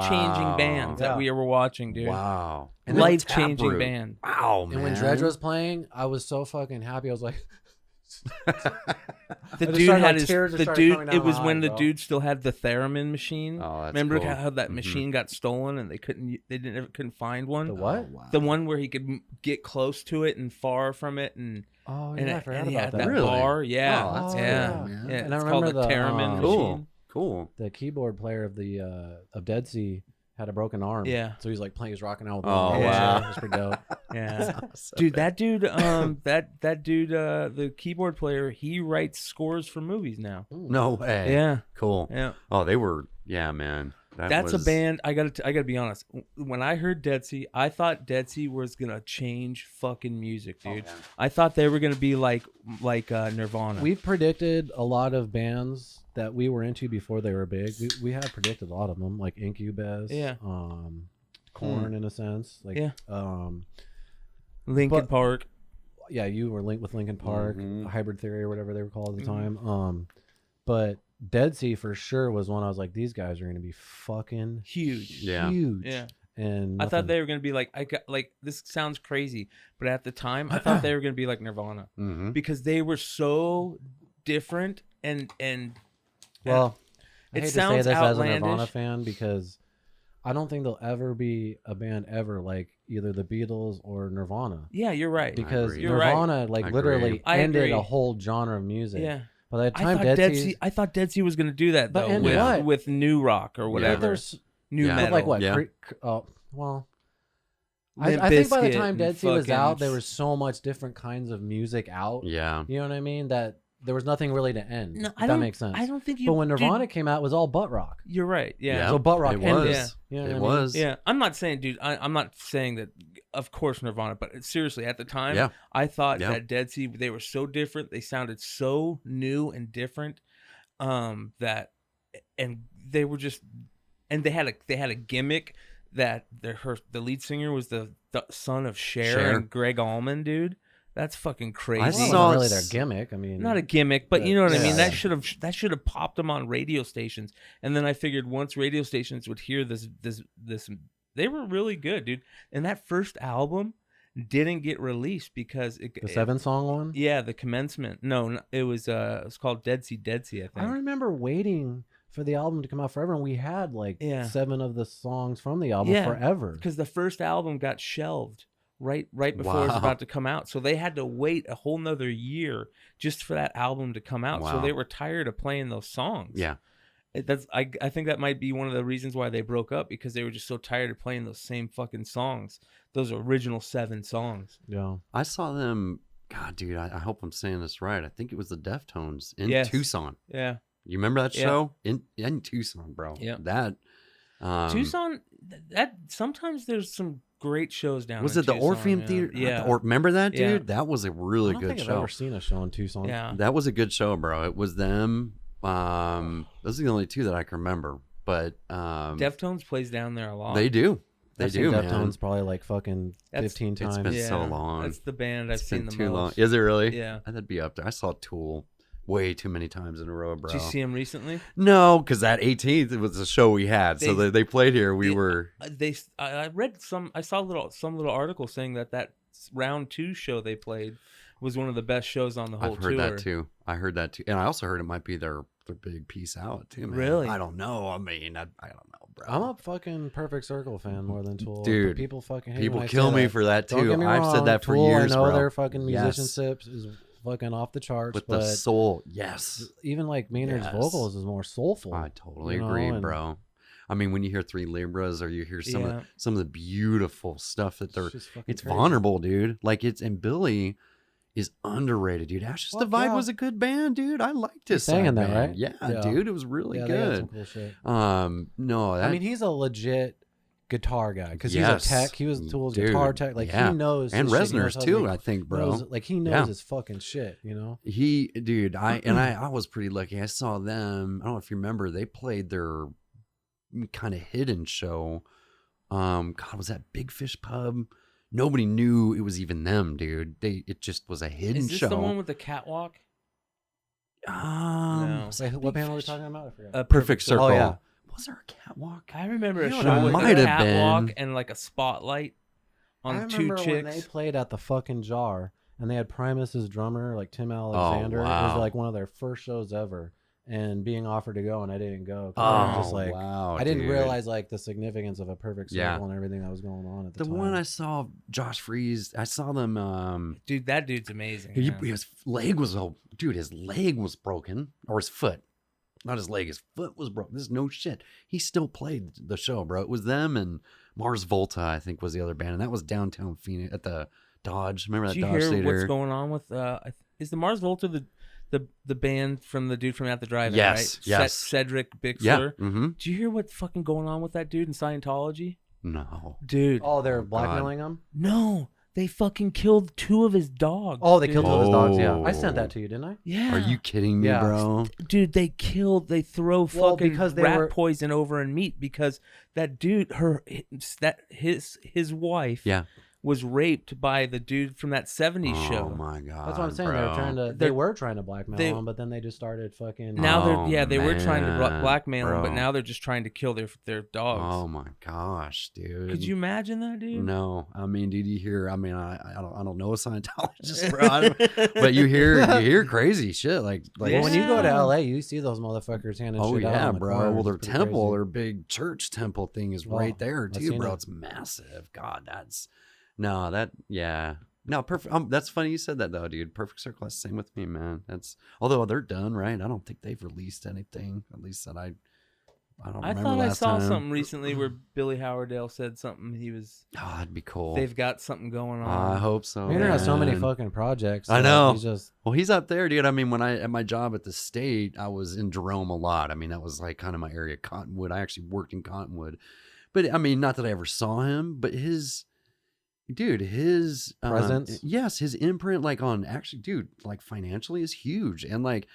Wow. bands that Yeah. we were watching, dude. Wow. And then Life-changing Taproot. band. Wow, man. And when Dredge was playing, I was so fucking happy. I was like, The I just dude started, had like, his. tears just The started dude. coming down It was my when eyes, the bro. dude still had the theremin machine. Oh, that's Remember cool. how that Mhm. machine got stolen and they couldn't find one. the what? Oh, wow. The one where he could get close to it and far from it, and Oh and, yeah, I forgot and he about had that. that Really? bar. Yeah, Oh, that's yeah, cool, man. yeah. And I It's called remember the the, theremin Cool. machine. Cool. The keyboard player of the of Dead Sea had a broken arm. Yeah. So he's like playing, he's rocking out with Oh, one hand. wow. It was pretty dope. Yeah. Awesome. Dude, that dude, that dude, the keyboard player, he writes scores for movies now. No way. Yeah, Cool. yeah. Oh, they were. Yeah, man. That's was, a band. I gotta be honest. When I heard Dead Sea, I thought Dead Sea was gonna change fucking music, dude. man. I thought they were gonna be like Nirvana. We've predicted a lot of bands that we were into before they were big. We have predicted a lot of them, like Incubus, Yeah. Korn in a sense, like Yeah. but- Linkin Park. yeah, you were linked with Linkin Park, Mhm. Hybrid Theory or whatever they were called at the Mhm. time. But Dead Sea for sure was one I was like, these guys are gonna be fucking Huge. Yeah. huge. Yeah. And I thought they were gonna be like this sounds crazy, but at the time I thought they were gonna be like Nirvana Mm-hmm. because they were so different and Well, I It hate to say sounds this as a Nirvana outlandish. fan because I don't think there'll ever be a band ever like either the Beatles or Nirvana. yeah, you're right. Because agree. You're right. Nirvana like I literally agree. I ended agree. a whole genre of music. Yeah. By the I time thought Dead Sea, I thought Dead Sea was gonna do that But though in with, what? with new rock or whatever. there's New Yeah. metal. like what? Yeah. Well, Limp I think by the Bizkit time and Dead Sea was fucking- out, there was so much different kinds of music out. Yeah. You know what I mean? That there was nothing really to end. No, if that makes sense. I don't think you. But when Nirvana dude, came out, it was all butt rock. you're right. Yeah. So butt rock it ended. was. You know what I It mean? was. Yeah, I'm not saying, dude. I'm not saying that. Of course, Nirvana, but seriously, at the time, Yeah. I thought Yeah. that Dead Sea, they were so different. They sounded so new and different. That, and they were just, and they had a gimmick that the lead singer was the son of Cher and Greg Allman, dude. That's fucking crazy. I Well, it saw wasn't really their gimmick. I mean, not a gimmick, but you know what I mean. yeah. That should have popped them on radio stations. And then I figured once radio stations would hear this, they were really good, dude. And that first album didn't get released because the 7-song one. yeah, the commencement. No, it was called Dead Sea, I think. I remember waiting for the album to come out forever, and we had like 7 of the songs from the album forever. Because the first album got shelved right before it was about to come out, so they had to wait a whole nother year just for that album to come out. So they were tired of playing those songs. Yeah. I think that might be one of the reasons why they broke up, because they were just so tired of playing those same fucking songs, those original 7 songs. Yeah. I saw them. God, dude, I hope I'm saying this right. I think it was the Deftones in Tucson. Yeah. You remember that show in Tucson, bro? Yeah. That Tucson. That sometimes there's some great shows down. Was in it the Tucson, Orpheum Theater? Yeah. Or remember that, dude? Yeah. That was a really I don't good think show. I've ever seen a show in Tucson. Yeah. That was a good show, bro. It was them. Those are the only 2 that I can remember. But Deftones plays down there a lot. they do. They I've do, seen man. Deftones probably like fucking 15 times. It's been so long. That's the band I've It's seen been the too long. most. Is it really? Yeah. That'd be up there. I saw Tool way too many times in a row, bro. Did you see him recently? No, because that 18th it was a show we had. So they played here. We were. I read some. I saw some little article saying that round 2 show they played was one of the best shows on the whole I've heard tour. that too. I heard that too, and I also heard it might be their big peace out too, man. Really? I don't know. I mean, I don't know, bro. I'm a fucking Perfect Circle fan more than Tool. Dude, But people fucking hate People when I kill say me that. for that Don't too. get me I've wrong, said that for Tool, years, I know bro. their fucking Yes. musicianship is fucking off the charts, With but the soul, yes. even like Maynard's Yes. vocals is more soulful. I totally you know, agree, and- bro. I mean, when you hear 3 Libras or you hear some Yeah. of the beautiful stuff that they're, just fucking it's crazy. vulnerable, dude. Like and Billy is underrated, dude. Ashes Fuck Divide yeah. was a good band, dude. I liked his sang side in that, band. right? Yeah, Yeah. dude, it was really Yeah, they had some good. cool shit. No, that, I mean, he's a legit guitar guy because Yes. he's a tech. He was Tool's Dude, guitar tech. Like yeah. he knows, and his shit. He knows Resner's how too, to- I think, bro. he knows Yeah. his fucking shit. You know. Dude, I was pretty lucky. I saw them. I don't know if you remember. They played their kind of hidden show. God, was that Big Fish Pub? Nobody knew it was even them, dude. It just was a hidden Is this show. the one with the catwalk? No. was Wait, that what Big band are we Fish? talking about? I forgot. Perfect Circle. Oh yeah. Was there a catwalk? I remember You a know show what, with might a have catwalk been. and like a spotlight I on 2 remember when they chicks. played at the fucking Jar and they had Primus's drummer, like Tim Alexander. It was wow. like one of their first shows ever, and being offered to go, and I didn't go. 'Cause I was just like, wow! I didn't dude. realize like the significance of a Perfect Circle Yeah. and everything that was going on at the The time. one I saw, Josh Freeze. I saw them. Dude, that dude's amazing. His man. leg was his leg was broken, or his foot. Not his leg, his foot was broken. This is no shit. He still played the show, bro. It was them and Mars Volta, I think, was the other band, and that was downtown Phoenix at the Dodge. Remember that Did you Dodge hear Theater? what's going on with? Is the Mars Volta the band from the dude from At the Drive-In? Yes, right? yes. Cedric Bixler. Yeah. Mm-hmm. Did you hear what's fucking going on with that dude in Scientology? No. Dude, Oh, they're God. blackmailing him. no, they fucking killed 2 of his dogs. Oh, they dude. killed two of his dogs. Yeah, I Oh. sent that to you, didn't I? Yeah. Are you kidding me, Yeah. bro? Dude, they throw Well, fucking because they rat were- poison over in meat because that dude, his wife, Yeah. was raped by the dude from that 70s Oh show. my god. That's what I'm saying. Bro. They were trying to blackmail they- him, but then they just started fucking. Now Oh, they were trying to man, blackmail him, but bro. now they're just trying to kill their dogs. Oh my gosh, dude. Could you imagine that, dude? No, I mean, did you hear? I mean, I don't know a Scientologist, bro. But you hear crazy shit like Well, when you go to Yeah. LA, you see those motherfuckers handing oh shit out. yeah, on the bro. corners. Well, their It's pretty temple, crazy. their big church temple thing is Oh, right there I've too, seen bro. it. It's massive. God, that's no, that yeah. No, perfect. That's funny you said that though, dude. Perfect Circle. That's the same with me, man. That's although they're done, right? I don't think they've released anything, at least that I I don't I remember thought I last saw time. something recently where Billy Howardale said something. He was. Oh, that'd be cool. They've got something going I on. hope so. Maynard has so many man. fucking projects. I so know. He's just Well, he's up there, dude. I mean, when I at my job at the state, I was in Jerome a lot. I mean, that was like kind of my area, Cottonwood. I actually worked in Cottonwood, but I mean, not that I ever saw him, but his presence. Yes, his imprint, like on actually, dude, like financially is huge, and like.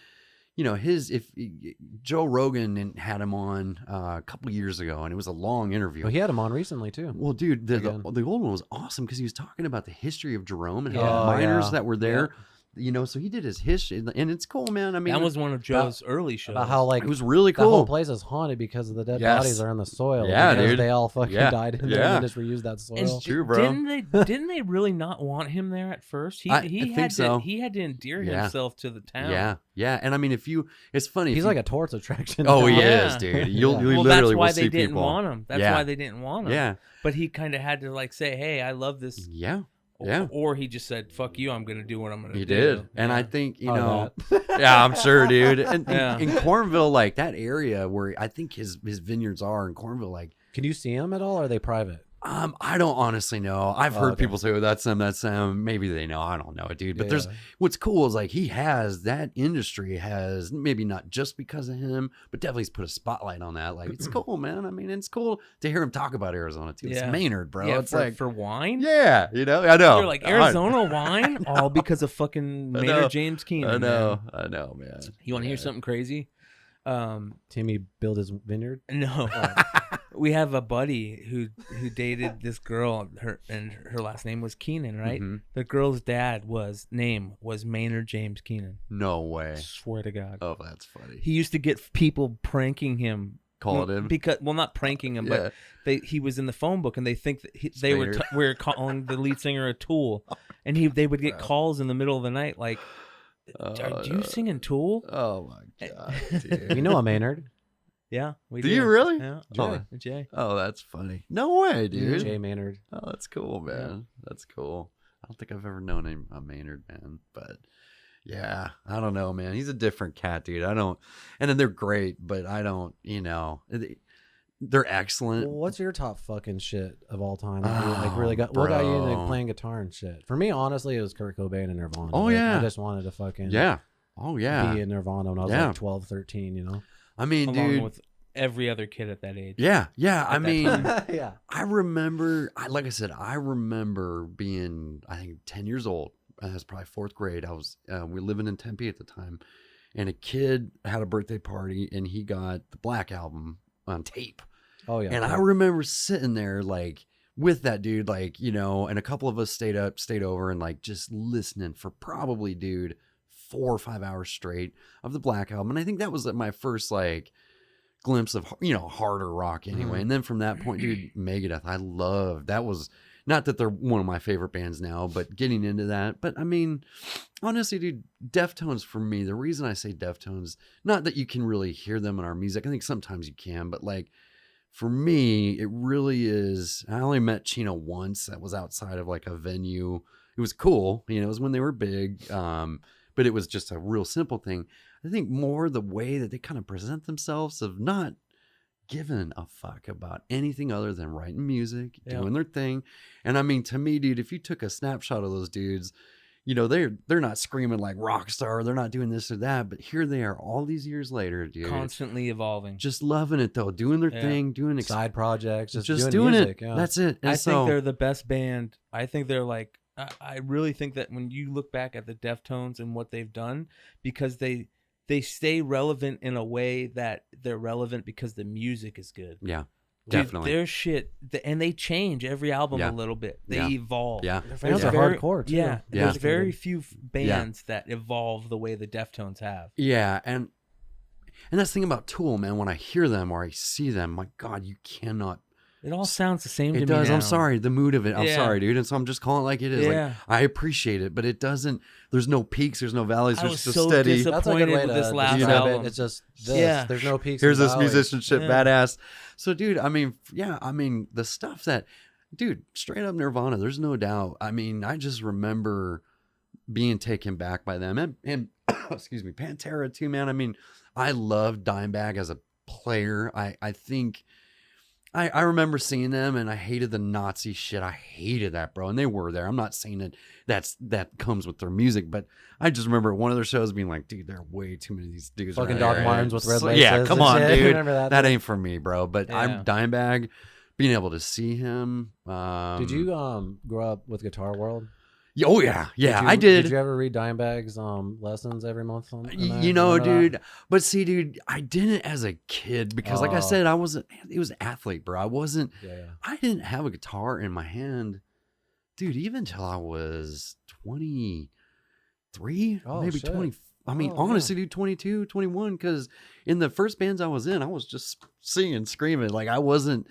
You know, if Joe Rogan had him on a couple years ago, and it was a long interview. Well, he had him on recently too. Well, dude, the Again. old one was awesome because he was talking about the history of Jerome and how Yeah. the miners Yeah. that were there, you know, so he did his history, and it's cool, man. I mean, That was one of Joe's early shows. About how like it was really the whole cool. place is haunted because of the dead Yes. bodies are in the soil. Yeah, because dude. They all fucking Yeah. died in there Yeah. and they just reused that soil. And true, bro. Didn't they really not want him there at first? I think so. He had to endear Yeah. himself to the town. Yeah, and I mean, it's funny. He's if like you, a tourist attraction. oh, he now. Yeah. is, dude. You Yeah. Well, literally that's why will they see didn't people. want him. That's Yeah. why they didn't want him. Yeah, But he kind of had to like say, "Hey, I love this." yeah, yeah. Or he just said, "Fuck you, I'm gonna do what I'm gonna do." He did, and I Yeah. think you Oh, know. that. Yeah, I'm sure, dude. And Yeah. in Cornville, like that area where I think his vineyards are in Cornville, like Can you see him at all? Or are they private? I don't honestly know. I've heard okay. people say, "Oh, that's him." Maybe they know. I don't know, dude. But Yeah. what's cool is like that industry has maybe not just because of him, but definitely he's put a spotlight on that. Like it's cool, man. I mean, it's cool to hear him talk about Arizona too. Yeah. It's Maynard, bro. Yeah, it's for, like for wine. yeah, you know, I know. You're like Arizona wine, all because of fucking I Maynard know. James Keenan. man. I know, man. You want to hear Yeah. something crazy? Timmy built his vineyard. No. We have a buddy who dated this girl. Her last name was Keenan, right? Mhm. The girl's name was Maynard James Keenan. No way. Swear to God. Oh, that's funny. He used to get people pranking him. Call it him. Not pranking him, Yeah. but he was in the phone book, and they think that they were Maynard. were calling the lead singer a tool, and they would get calls in the middle of the night like, "Are you singing Tool?" Oh my god, dude. You know a Maynard. Yeah, we Do you really? Yeah, Oh. Jay. Oh, that's funny. No way, dude. Jay Maynard. Oh, that's cool, man. That's cool. I don't think I've ever known a Maynard, man. But yeah, I don't know, man. He's a different cat, dude. I don't, and then they're great, but I don't, you know, they're excellent. Well, what's your top fucking shit of all time? That you, like really got what got you into bro. playing guitar and shit? For me, honestly, it was Kurt Cobain and Nirvana. Oh, Like, yeah. I just wanted to fucking Yeah. Oh, yeah. be in Nirvana when I was Yeah. like 12, 13, you know? I mean, Along dude. with every other kid at that age. Yeah. Yeah. I At that mean, time. Yeah. I remember, like I said, I remember being, I think, 10 years old. I was probably fourth grade. I was, we were living in Tempe at the time, and a kid had a birthday party, and he got the Black Album on tape. Oh, yeah. And I remember sitting there, like, with that dude, like, you know, and a couple of us stayed over, and like just listening for probably, dude, 4 or 5 hours straight of the Black Album. And I think that was my first, like, glimpse of, you know, harder rock anyway. Mhm. And then from that point, dude, Megadeth, I loved. That was not that they're one of my favorite bands now, but getting into that. But I mean, honestly, dude, Deftones for me, the reason I say Deftones, not that you can really hear them in our music. I think sometimes you can, but like for me, it really is. I only met Chino once. That was outside of like a venue. It was cool. You know, it was when they were big. But it was just a real simple thing. I think more the way that they kind of present themselves of not giving a fuck about anything other than writing music, Yeah. doing their thing. And I mean, to me, dude, if you took a snapshot of those dudes, you know, they're not screaming like rock star. They're not doing this or that. But here they are all these years later, dude. Constantly evolving. Just loving it though, doing their Yeah. thing, doing Side projects, just doing doing music. it. Yeah. That's it. And I so, think they're the best band. I think they're like, I really think that when you look back at the Deftones and what they've done, because they stay relevant in a way that they're relevant because the music is good. yeah, Dude, definitely. their shit, and they change every album Yeah. a little bit. They Yeah. evolve. Yeah. Their fans There's are very- hardcore, too. Yeah, Yeah. there's very few bands that evolve the way the Deftones have. Yeah, and that's the thing about Tool, man. When I hear them or I see them, my God, you cannot. It all sounds the same to It me does. now. I'm sorry, the mood of it. I'm Yeah. sorry, dude. And so I'm just calling it like it is. Yeah. Like I appreciate it, but it doesn't. There's no peaks. There's no valleys. I There's was just so a steady. disappointed. That's a good way with to this last describe album. it. It's just this. Yeah. There's no peaks. Here's and this valleys. musicianship, Yeah. badass. So, dude, I mean, yeah, I mean, the stuff that, dude, straight up Nirvana. There's no doubt. I mean, I just remember being taken back by them, and excuse me, Pantera too, man. I mean, I loved Dimebag as a player. I think I remember seeing them, and I hated the Nazi shit. I hated that, bro. And they were there. I'm not saying that comes with their music, but I just remember one of their shows being like, dude, there are way too many of these dudes. Fucking around Doc here. Martens with red So, laces. yeah, come and on, shit. dude. Remember That ain't for me, bro. But Yeah. I'm Dimebag, being able to see him. Did you grow up with Guitar World? Oh yeah, I did. Did you ever read Dimebag's lessons every month? You know, dude. But see, dude, I didn't as a kid because, like I said, I wasn't. It was athlete, bro. I wasn't. Yeah. I didn't have a guitar in my hand, dude. Even till I was 23, maybe shit. 20. I mean, Oh, honestly, dude, 22, 21. Because in the first bands I was in, I was just singing, screaming. Like I wasn't,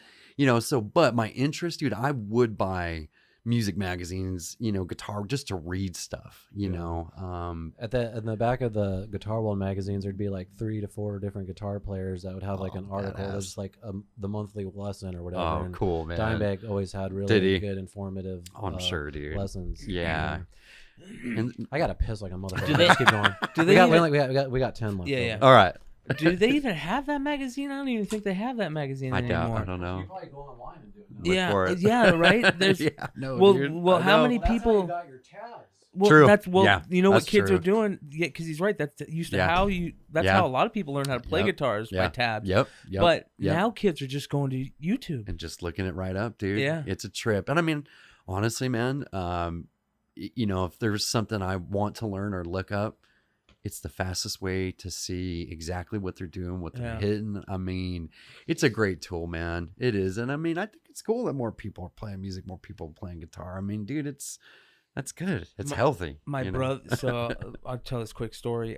So, but my interest, dude, I would buy music magazines, guitar, just to read stuff, in the back of the Guitar World magazines, there'd be like 3 to 4 different guitar players that would have like an article that's like the monthly lesson or whatever. Oh, and cool, man. Dimebag always had Did really he? good, informative I'm sure, dude. lessons. Yeah. And I gotta piss like a motherfucker. Do they- Let's keep going. Do we they got 10 left. Yeah. all right. Do they even have that magazine? I don't even think they have that magazine I anymore. don't know. You probably go online and do it. Look for it. Yeah, right. There's Yeah, no, well, dude. well, I how know. many people? got your tabs. Well, True. that's Yeah, you know what that's kids true. are doing. Yeah, because he's right. That's used to Yeah. how you. That's Yeah. how a lot of people learn how to play Yep. guitars by tabs. Yep. But yep. now kids are just going to YouTube. And just looking it right up, dude. Yeah. It's a trip. And I mean, honestly, man, if there's something I want to learn or look up, it's the fastest way to see exactly what they're doing, what they're hitting. I mean, it's a great tool, man. It is. And I mean, I think it's cool that more people are playing music, more people are playing guitar. I mean, dude, that's good. It's healthy. My brother. So I'll tell this quick story.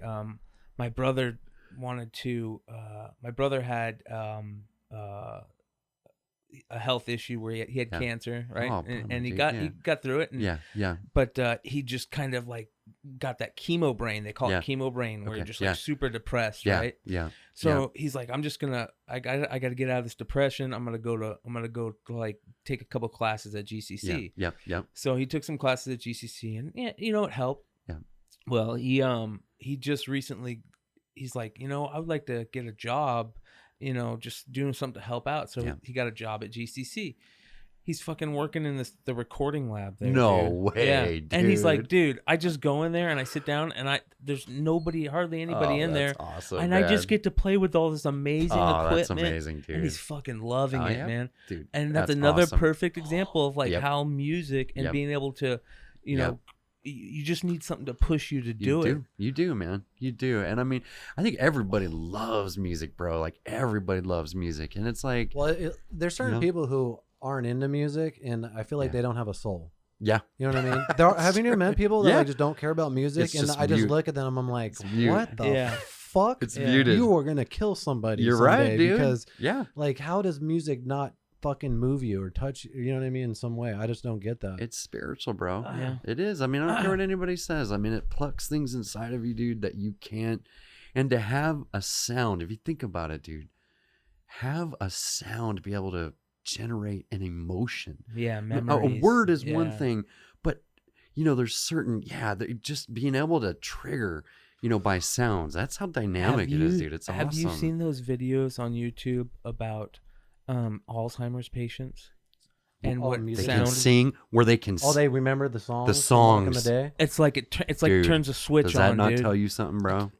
My brother wanted to. My brother had a health issue where he had cancer, right? Oh, and he bummer, got dude. he got through it. And, Yeah. But he just kind of like got that chemo brain. They call Yeah. it chemo brain, where Okay, you're just yeah. like super depressed, Yeah. right? Yeah. So he's like, I'm just gonna, I got to get out of this depression. I'm gonna go like take a couple classes at GCC. Yeah. So he took some classes at GCC, and it helped. Yeah. Well, he just recently, he's like, I would like to get a job, just doing something to help out. So he got a job at GCC. He's fucking working in the recording lab there. No dude. way, Yeah. And he's like, dude. dude, I just go in there and I sit down and there's hardly anybody in there. That's awesome, And man. I just get to play with all this amazing equipment. That's amazing, dude. And he's fucking loving it, yeah? man. Dude, And that's another awesome. perfect example of like Yep. how music and Yep. being able to, Yep. you just need something to push you to do it. You do, man. You do. And I mean, I think everybody loves music, bro. Like everybody loves music. And it's like, Well, there's certain people who aren't into music, and I feel like they don't have a soul. yeah. You know what I mean? Have you ever met people that Yeah. like just don't care about music? It's And just I just mute. look at them, I'm like, It's mute. what the Yeah. fuck? It's muted. You are gonna kill somebody. You're someday right, dude. Because Yeah. like, how does music not fucking move you or touch you? You know what I mean? In some way, I just don't get that. It's spiritual, bro. Yeah. It is. I mean, I don't care what anybody says. I mean, it plucks things inside of you, dude, that you can't. And to have a sound, if you think about it, dude, have a sound to be able to generate an emotion. Yeah, A memories. word is one Yeah. thing, but there's certain, just being able to trigger, by sounds. That's how dynamic it is, dude. It's awesome. Have you seen those videos on YouTube about Alzheimer's patients and what music. They can sound? sing where they can. Oh, they remember the songs. The from back in the songs. day. It's like it's like Dude, turns a switch Does that on, not dude. tell you something, bro?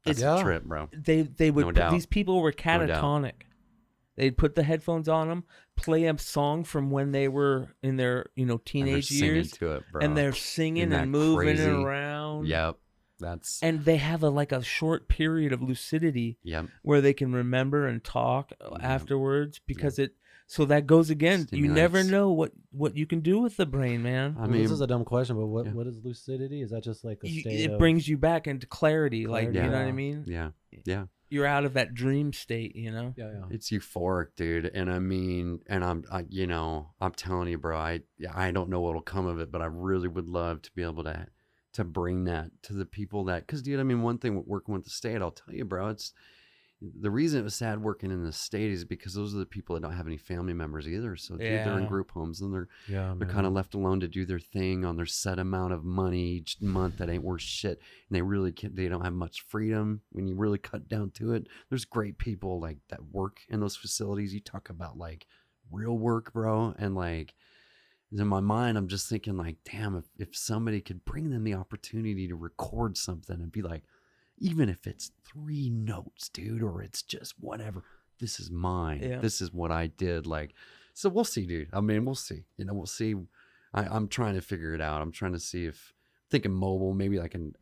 That's Yeah. a trip, bro. They would No put, doubt. these people were doubt. catatonic. They'd put the headphones on them, play a song from when they were in their And they're teenage singing years, to it, bro. and they're singing Isn't that and moving crazy? around. Yep. That's. And they have a short period of lucidity Yep. where they can remember and talk afterwards because so that goes again. You never Stimulates. know what you can do with the brain, man. I I mean, mean, this is a dumb question, but what yeah. what is lucidity? Is that just like a state It of... brings you back into clarity, like Clarity, you know yeah. what I mean. Yeah. Yeah. You're out of that dream state, Yeah. It's euphoric, dude. And I mean, and I'm telling you, bro, I don't know what'll come of it, but I really would love to be able to bring that to the people that, cause dude, I mean, one thing with working with the state, I'll tell you, bro, the reason it was sad working in the state is because those are the people that don't have any family members either. So dude, they're in Yeah. group homes and they're Yeah, kind of left alone to do their thing on their set amount of money each month that ain't worth shit. And they don't have much freedom when you really cut down to it. There's great people like that work in those facilities. You talk about like real work, bro. And like in my mind, I'm just thinking like, damn, if somebody could bring them the opportunity to record something and be like, even if it's 3 notes, dude, or it's just whatever, this is mine. Yeah. This is what I did. Like, so we'll see, dude. I mean, we'll see. You know, we'll see. I'm trying to figure it out. I'm trying to see if thinking mobile, maybe like an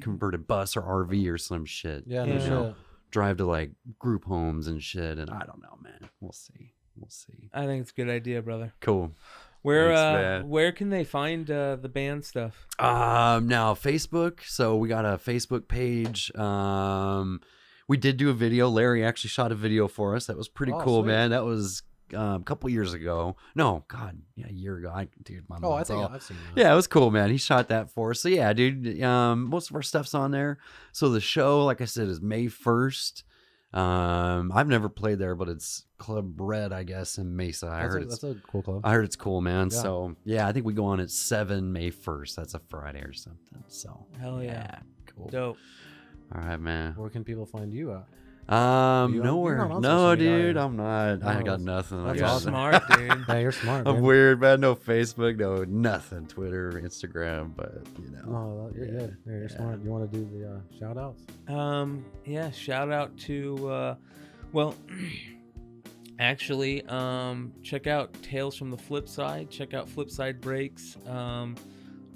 converted bus or RV or some shit. Yeah, no you know, shit. drive to like group homes and shit. And I don't know, man. We'll see. We'll see. I think it's a good idea, brother. Cool. Where Thanks, man. where can they find the band stuff? Now Facebook. So we got a Facebook page. We did do a video. Larry actually shot a video for us. That was pretty cool, sweet. man. That was a couple years ago. No, God, yeah, a year ago. Dude, my Oh, I mind's think all- I've seen that. Yeah, it was cool, man. He shot that for us. So yeah, dude. Most of our stuff's on there. So the show, like I said, is May 1st. I've never played there, but it's Club Red, I guess, in Mesa. That's a cool club. I heard it's cool, man. Yeah. So yeah, I think we go on at 7 May 1st. That's a Friday or something. So Hell yeah. cool. Dope. All right, man. Where can people find you at? Nowhere. you're not on No, social media, dude, are you? I'm not. I No, got nothing. that's I got awesome. Smart, dude. Yeah, you're smart. I'm man. weird, man. No Facebook, no nothing. Twitter, Instagram, but you know. No, you're good. Yeah, you're smart. You want to do the shout outs? Yeah, shout out to well actually check out Tales from the Flip Side. Check out Flipside Breaks. We're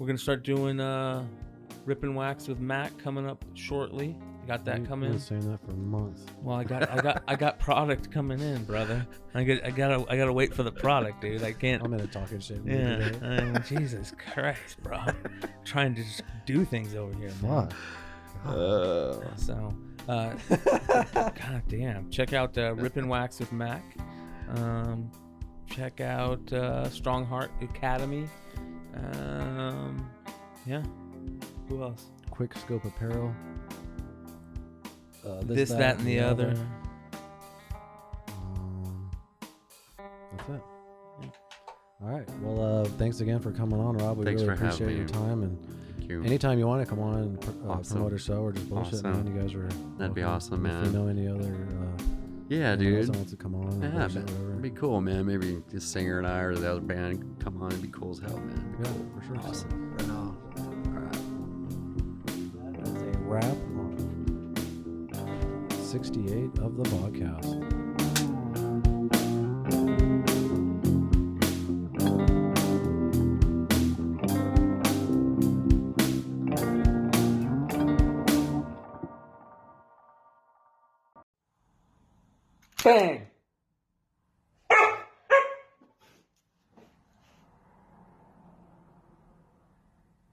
gonna start doing Rip and Wax with Matt coming up shortly. Got that You've coming. been saying that for months. Well, I got product coming in, brother. I gotta wait for the product, dude. I can't. I'm in a talking shit. mood Yeah, today. Jesus Christ, bro. Trying to just do things over here, man. Fuck. So, god damn. Check out Rip and Wax with Mac. Check out Strong Heart Academy. Yeah. Who else? Quick Scope Apparel. This, that, and the other. That's it. Yeah. All right. Well, thanks again for coming on, Rob. We Thanks really for having appreciate your me. time. And Thank you. anytime you want to come on and Awesome. promote a show or just bullshit, Awesome. man, you guys are. That'd be welcome. awesome, If man. you know any other. Yeah, anyone else dude. that wants to come on. or Yeah, bullshit, man. whatever. It'd be cool, man. Maybe the singer and I or the other band can come on. It'd be cool as hell, man. It'd be Yeah, cool. for sure. Awesome. Right on. All right. That is a wrap on 68 of the Bogcast. Bang!